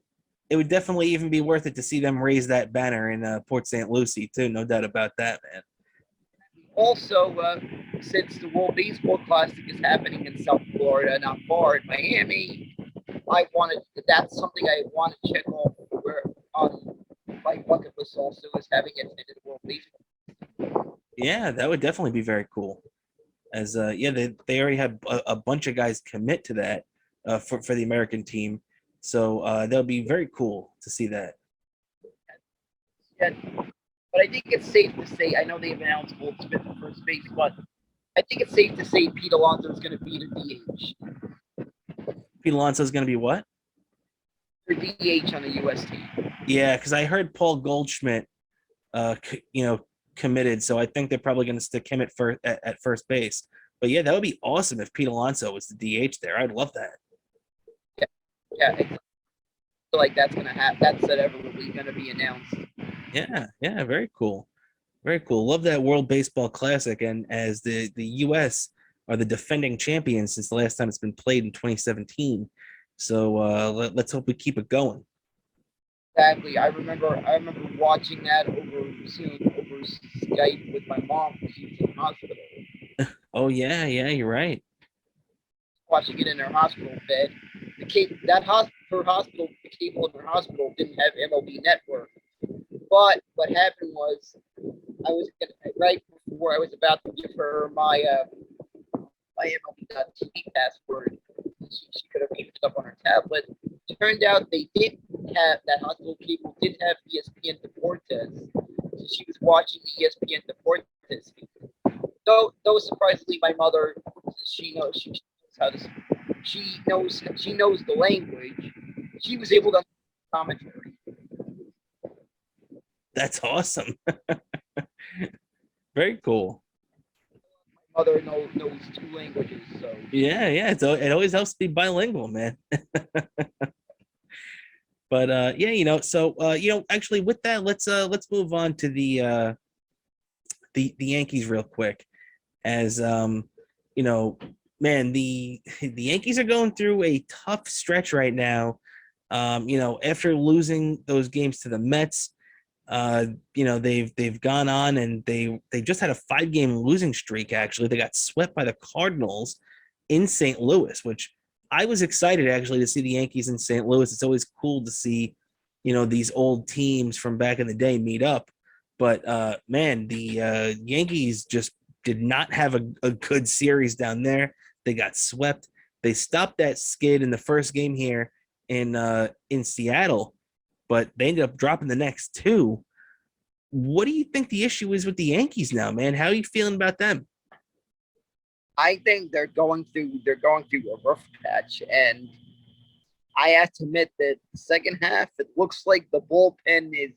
would definitely even be worth it to see them raise that banner in Port St. Lucie too. No doubt about that, man. Also, since the World Baseball Classic is happening in South Florida, not far in Miami, that's something I want to check off on my bucket list. Also, is having attended World Baseball. Yeah, that would definitely be very cool. As they already had a bunch of guys commit to that for the American team, so that would be very cool to see that. Yeah, but I think it's safe to say, I know they've announced Goldsmith at first base, but I think it's safe to say Pete Alonso is going to be the DH. Pete Alonso is going to be what? The DH on the U.S. team. Yeah, because I heard Paul Goldschmidt, committed, so I think they're probably going to stick him at first base. But yeah, that would be awesome if Pete Alonso was the DH there. I'd love that. Yeah, I feel like that's going to happen. That's inevitably going to be announced. Yeah, very cool. Very cool. Love that World Baseball Classic. And as the U.S. are the defending champions since the last time it's been played in 2017. So let's hope we keep it going. Exactly. I remember watching that over Skype with my mom because she was in the hospital. Oh yeah, you're right. Watching it in her hospital bed. The cable in her hospital didn't have MLB Network. But what happened was, right before I was about to give her my MLB.TV password, she could have picked it up on her tablet. It turned out that hospital cable did have ESPN Deportes, so she was watching the ESPN Deportes feed. Though surprisingly, my mother, she knows how to she knows the language. She was able to commentary. That's awesome. Very cool. My mother knows two languages, so Yeah. So it always helps to be bilingual, man. But yeah, actually with that, let's move on to the Yankees real quick. As you know, man, the Yankees are going through a tough stretch right now. After losing those games to the Mets, they've gone on and they just had a 5-game losing streak. Actually, they got swept by the Cardinals in St. Louis, which I was excited actually to see the Yankees in St. Louis. It's always cool to see, these old teams from back in the day meet up. But man, the Yankees just did not have a good series down there. They got swept. They stopped that skid in the first game here in Seattle, but they ended up dropping the next two. What do you think the issue is with the Yankees now, man? How are you feeling about them? I think they're going through a rough patch, and I have to admit that the second half it looks like the bullpen is.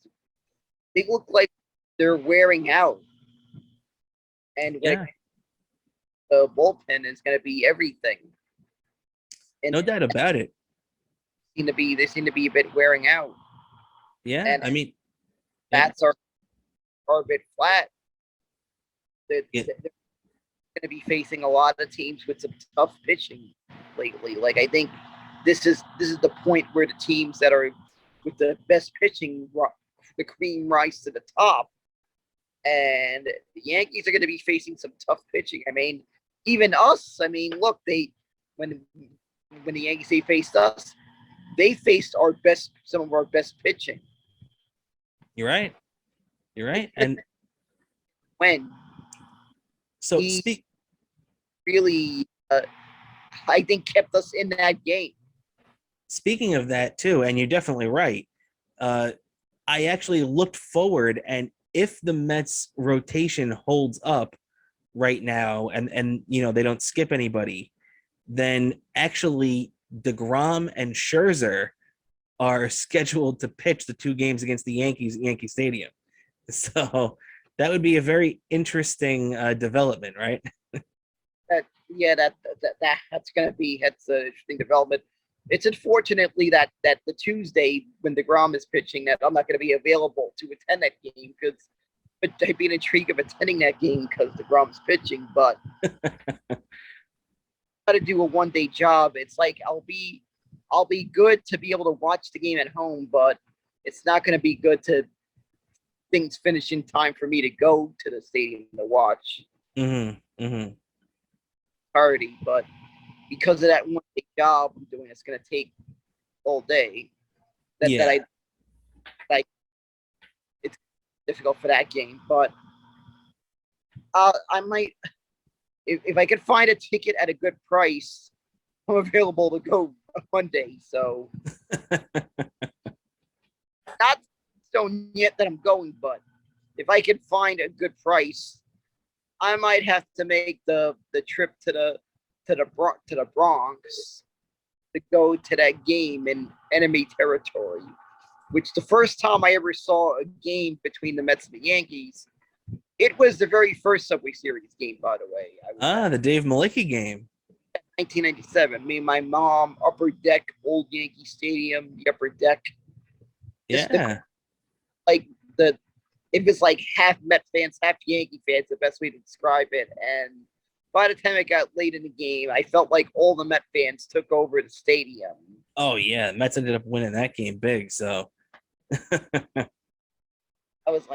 They look like they're wearing out, and Yeah, the bullpen is going to be everything. And no doubt about it. they seem to be a bit wearing out, Yeah, and I mean, yeah, bats are a bit flat. They're yeah, going to be facing a lot of teams with some tough pitching lately. Like I think this is the point where the teams that are with the best pitching, the cream rise to the top, and the Yankees are going to be facing some tough pitching. I mean, even us. I mean, look, when the Yankees they faced us, they faced some of our best pitching. you're right. You're right. And When so he really, I think, kept us in that game. speaking of that too, and you're definitely right. Uh, I actually looked forward, and if the Mets rotation holds up right now, and they don't skip anybody, then actually deGrom and Scherzer are scheduled to pitch the 2 games against the Yankees at Yankee Stadium. So that would be a very interesting development, right? That's going to be that's an interesting development. It's unfortunately that the Tuesday when deGrom is pitching that I'm not going to be available to attend that game because I'd be intrigued of attending that game because deGrom's pitching. But got to do a 1-day job. It's like I'll be good to be able to watch the game at home, but it's not going to be good to things finish in time for me to go to the stadium to watch. Party, but because of that 1-day job I'm doing, it's going to take all day. It's difficult for that game, but I might if I could find a ticket at a good price. I'm available to go one day, so not stone yet that I'm going, but if I could find a good price, I might have to make the trip to the Bronx to go to that game in enemy territory, which the first time I ever saw a game between the Mets and the Yankees, it was the very first Subway Series game, by the way. The Dave Malicki game. 1997. Me and my mom, upper deck, old Yankee Stadium, the upper deck. Yeah. It was like half Met fans, half Yankee fans, the best way to describe it. And by the time it got late in the game, I felt like all the Met fans took over the stadium. Oh yeah, Mets ended up winning that game big. So it was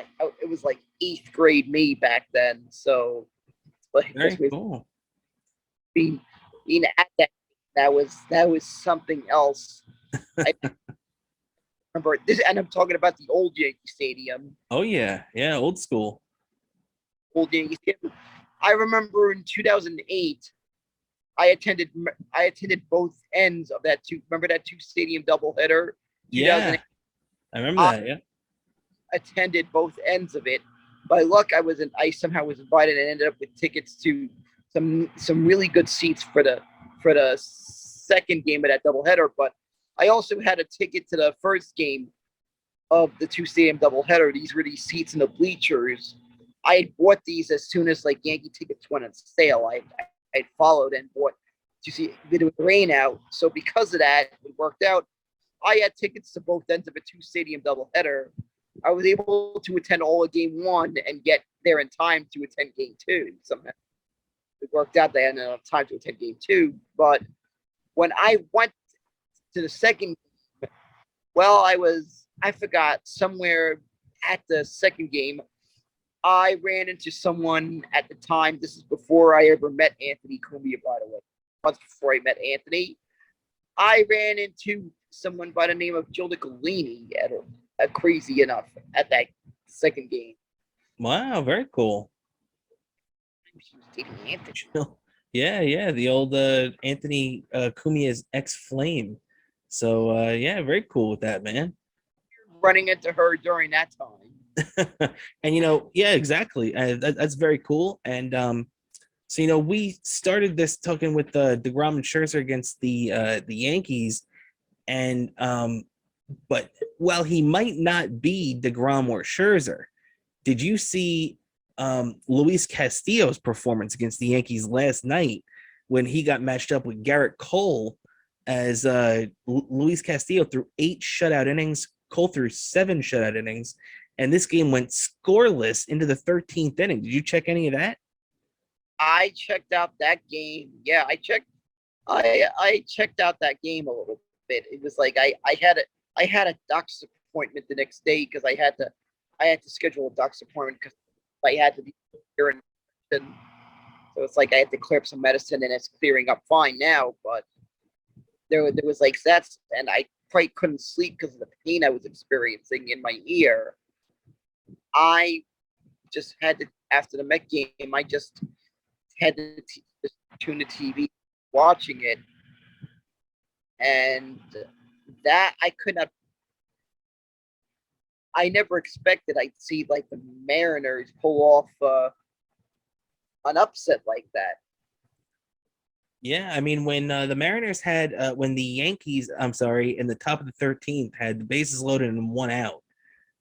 like 8th grade me back then. So like very cool. Being at that was something else. I remember this, and I'm talking about the old Yankee Stadium. Oh yeah, old school. Old Yankee Stadium. I remember in 2008, I attended both ends of that remember that 2-stadium doubleheader? Yeah, I remember that. Yeah, attended both ends of it, by luck, I somehow was invited and ended up with tickets to some really good seats for the second game of that doubleheader. But I also had a ticket to the first game of the two stadium doubleheader. These were these seats in the bleachers. I had bought these as soon as like Yankee tickets went on sale. I followed and bought to see it was rain out. So because of that, it worked out. I had tickets to both ends of a two stadium doubleheader. I was able to attend all of game one and get there in time to attend game two. Somehow it worked out that I had enough time to attend game two. But when I went to the second, well, I forgot somewhere at the second game, I ran into someone at the time. This is before I ever met Anthony Cumia, by the way. Months before I met Anthony, I ran into someone by the name of Jill Nicolini at a crazy enough at that second game. Wow, very cool. She was dating Anthony. Yeah, the old Anthony Cumia's ex-flame. So yeah, very cool with that, man. Running into her during that time. And yeah, exactly. That's very cool. And so we started this talking with deGrom and Scherzer against the Yankees, and but while he might not be deGrom or Scherzer, did you see Luis Castillo's performance against the Yankees last night when he got matched up with Garrett Cole? As Luis Castillo threw 8 shutout innings, Cole threw 7 shutout innings, and this game went scoreless into the 13th inning. Did you check any of that? I checked out that game. Yeah, I checked out that game a little bit. It was like I had a doctor's appointment the next day because I had to schedule a doctor's appointment because I had to be here in Boston. So it's like I had to clear up some medicine and it's clearing up fine now, but there was like that, and I probably couldn't sleep because of the pain I was experiencing in my ear. I just had to, after the Met game, I just had to just tune the TV, watching it, and that I could not. I never expected I'd see like the Mariners pull off an upset like that. Yeah, I mean, when the Mariners had, when the Yankees, I'm sorry, in the top of the 13th had the bases loaded and 1 out,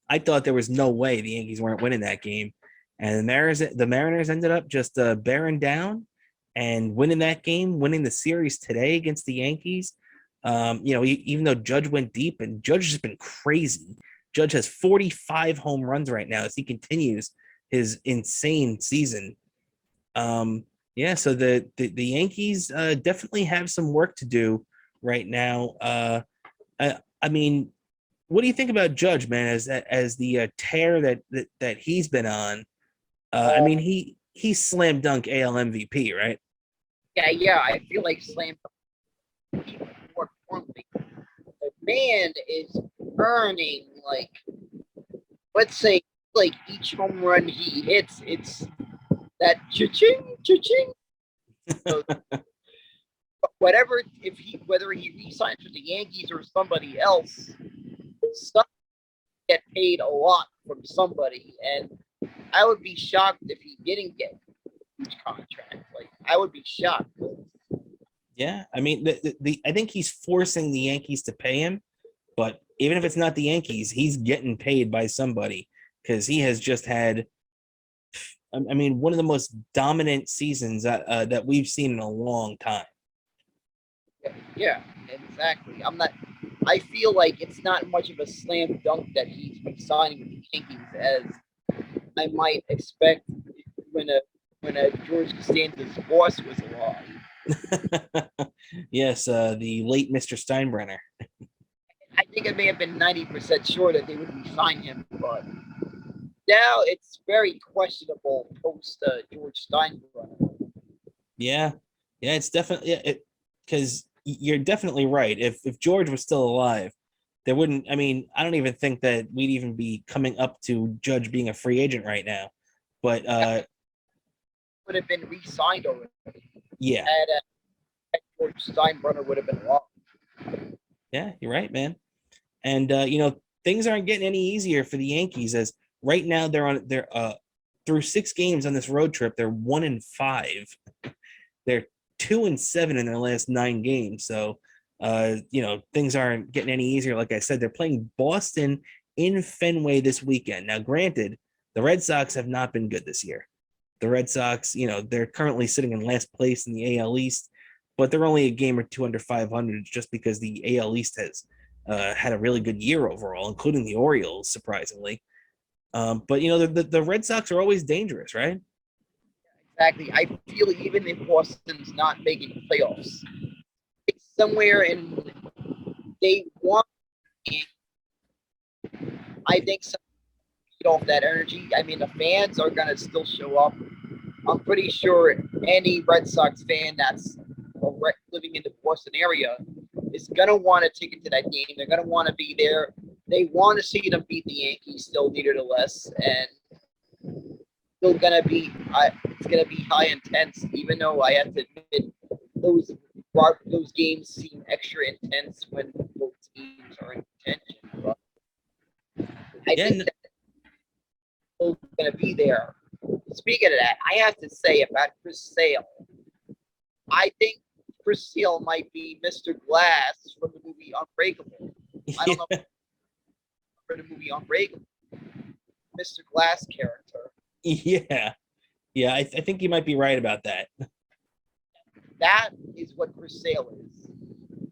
I thought there was no way the Yankees weren't winning that game. And the Mariners ended up just bearing down and winning that game, winning the series today against the Yankees. Even though Judge went deep, and Judge has been crazy. Judge has 45 home runs right now as he continues his insane season. Yeah, so the Yankees definitely have some work to do right now. I mean, what do you think about Judge, man? As the tear that he's been on? I mean, he slam dunk AL MVP, right? Yeah. I feel like slam even more importantly. The man is earning like, let's say, like each home run he hits, it's that cha-ching, cha-ching. So, whether he resigns with the Yankees or somebody else, some get paid a lot from somebody, and I would be shocked if he didn't get a huge contract. Like I would be shocked. Yeah, I mean, I think he's forcing the Yankees to pay him, but even if it's not the Yankees, he's getting paid by somebody because he has just had, I mean, one of the most dominant seasons that we've seen in a long time. Yeah, exactly. I feel like it's not much of a slam dunk that he's been signing with the Yankees as I might expect when a George Costanza's boss was alive. Yes, the late Mr. Steinbrenner. I think it may have been 90% sure that they would resign him, but now it's very questionable post George Steinbrenner. Yeah, it's definitely because you're definitely right. If George was still alive, there wouldn't. I mean, I don't even think that we'd even be coming up to Judge being a free agent right now. But would have been re-signed already. Yeah, George Steinbrenner would have been long. Yeah, you're right, man. And things aren't getting any easier for the Yankees as right now they're through 6 games on this road trip, they're 1-5. They're 2-7 in their last 9 games. So, things aren't getting any easier. Like I said, they're playing Boston in Fenway this weekend. Now, granted, the Red Sox have not been good this year. The Red Sox, they're currently sitting in last place in the AL East, but they're only a game or two under 500 just because the AL East has had a really good year overall, including the Orioles, surprisingly. But the Red Sox are always dangerous, right? Exactly. I feel even if Boston's not making playoffs, it's somewhere in day one. I think some feed off that energy. I mean, the fans are gonna still show up. I'm pretty sure any Red Sox fan that's living in the Boston area is gonna want to take it to that game. They're gonna want to be there. They want to see them beat the Yankees, still neither the less, and still gonna be. It's gonna be high intense. Even though I have to admit, those games seem extra intense when both teams are in contention. But I think that's still gonna be there. Speaking of that, I have to say about Chris Sale, I think Chris Sale might be Mr. Glass from the movie Unbreakable. I don't know for the movie Unbreakable, Mr. Glass character. Yeah. I think you might be right about that. That is what Chris Sale is.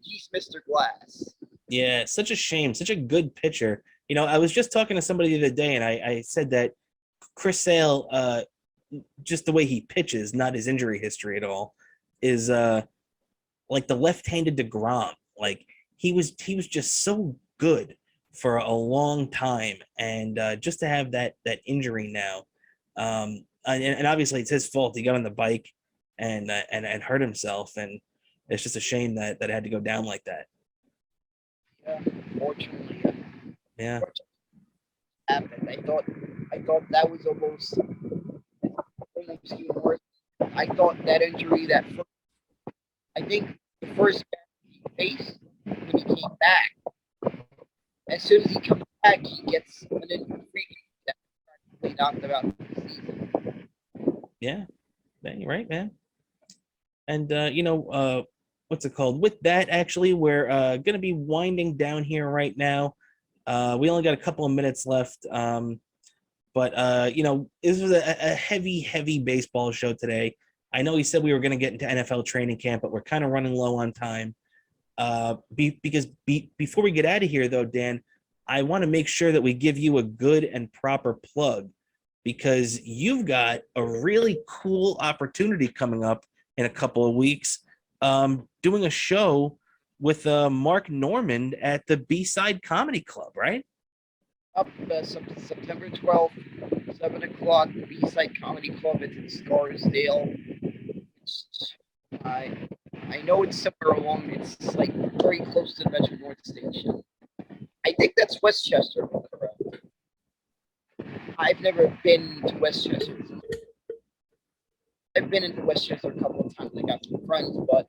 He's Mr. Glass. Yeah, such a shame. Such a good pitcher. I was just talking to somebody the other day, and I said that Chris Sale, just the way he pitches, not his injury history at all, is like the left-handed deGrom. Like he was just so good for a long time, and just to have that injury now, and obviously it's his fault. He got on the bike and hurt himself, and it's just a shame that it had to go down like that. Yeah, fortunately. Yeah. Happened. I thought that was almost even worse. I thought that injury I think the first match he faced when he came back, as soon as he comes back, he gets an injury that practically knocked him out for the season. Yeah, you're right, man. And what's it called? With that, actually, we're going to be winding down here right now. We only got a couple of minutes left. But this was a heavy baseball show today. I know he said we were going to get into NFL training camp, but we're kind of running low on time. Before we get out of here, though, Dan, I want to make sure that we give you a good and proper plug, because you've got a really cool opportunity coming up in a couple of weeks, doing a show with Mark Normand at the B-Side Comedy Club, right? Up September 12th, 7 o'clock, B-Side Comedy Club. It's in Scarsdale. I know it's somewhere along, it's like very close to the Metro North Station. I think that's Westchester, correct? I've never been to Westchester. I've been into Westchester a couple of times. I got some friends, but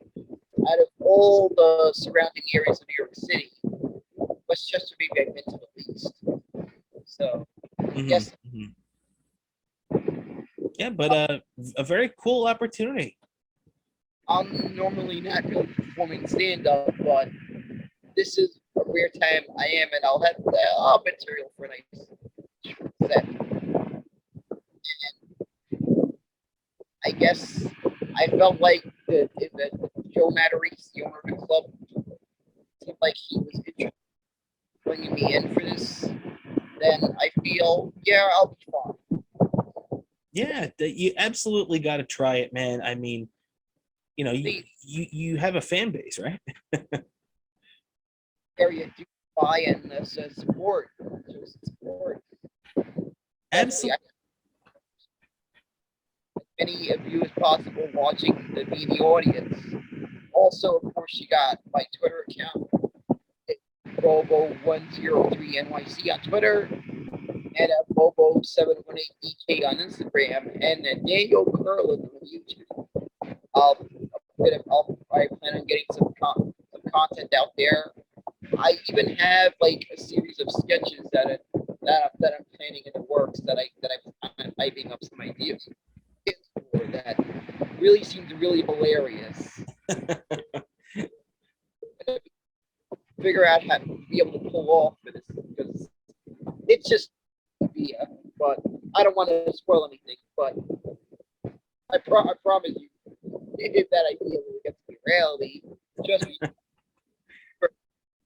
out of all the surrounding areas of New York City, Westchester maybe I've been to the least. So, yes. Yeah, but a very cool opportunity. I'm normally not really performing stand-up, but this is a rare time I am, and I'll have material for a nice set. And I guess I felt like the Joe Matarese, the owner of the club, seemed like he was interested in bringing me in for this. Then I feel, yeah, I'll be fine. Yeah, you absolutely got to try it, man. I mean, you have a fan base, right? Area do buy and support. Absolutely. As many of you as possible watching to be the audience. Also, of course, you got my Twitter account, Bobo103NYC on Twitter, and Bobo718EK on Instagram, and Daniel Kurlan on YouTube. I plan on getting some content out there. I even have like a series of sketches that I'm planning in the works that I'm typing up some ideas that really seemed really hilarious. Figure out how to be able to pull off for this because it's just idea, but I don't want to spoil anything. But I promise you, if that idea really gets to be reality, just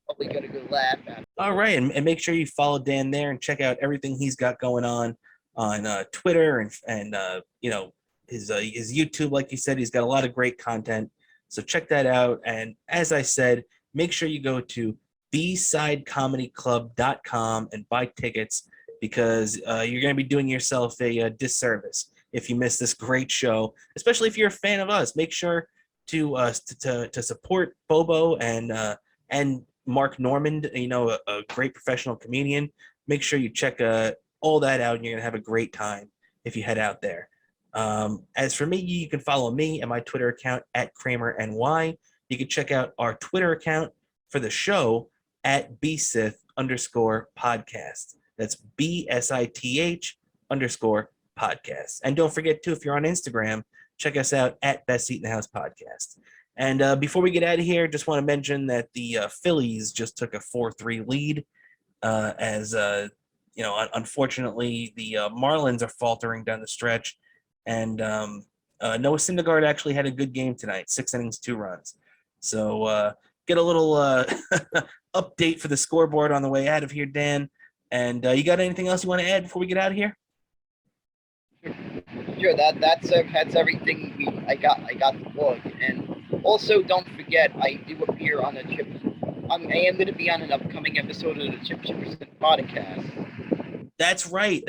probably gonna go laugh at it. All right, and make sure you follow Dan there and check out everything he's got going on Twitter and his YouTube. Like you said, he's got a lot of great content. So check that out. And as I said, make sure you go to bsidecomedyclub.com and buy tickets because you're going to be doing yourself a disservice if you miss this great show, especially if you're a fan of us. Make sure to support Bobo and Mark Normand, a great professional comedian. Make sure you check all that out, and you're going to have a great time if you head out there. As for me, you can follow me and my Twitter account at CramerNY. You can check out our Twitter account for the show at BSith_podcast. That's BSITH_podcast. And don't forget, too, if you're on Instagram, check us out at Best Seat in the House Podcast. And before we get out of here, just want to mention that the Phillies just took a 4-3 lead unfortunately, the Marlins are faltering down the stretch. And Noah Syndergaard actually had a good game tonight, 6 innings, 2 runs. So get a little update for the scoreboard on the way out of here, Dan. And you got anything else you want to add before we get out of here? Sure, that's everything. I got the plug, and also don't forget I do appear on a Chip. I am going to be on an upcoming episode of the Chip Chipperson podcast. That's right.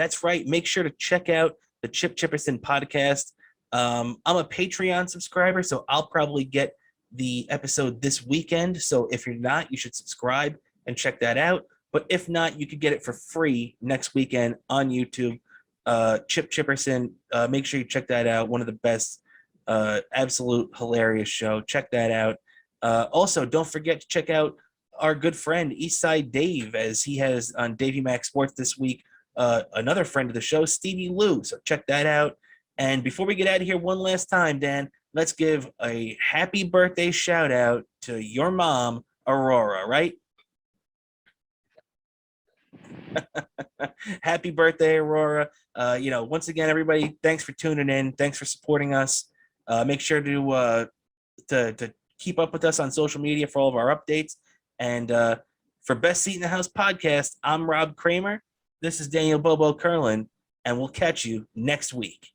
Make sure to check out the Chip Chipperson podcast. I'm a Patreon subscriber, so I'll probably get the episode this weekend. So if you're not, you should subscribe and check that out. But if not, you could get it for free next weekend on YouTube. Chip Chipperson, make sure you check that out. One of the best, absolute hilarious show. Check that out. Also, don't forget to check out our good friend Eastside Dave, as he has on Davey Mac Sports this week. Another friend of the show, Stevie Lou. So check that out. And before we get out of here one last time, Dan, let's give a happy birthday shout out to your mom, Aurora, right? Happy birthday, Aurora. Once again, everybody, thanks for tuning in. Thanks for supporting us. Make sure to keep up with us on social media for all of our updates. And for Best Seat in the House podcast, I'm Rob Cramer. This is Daniel Bobo Kurlan, and we'll catch you next week.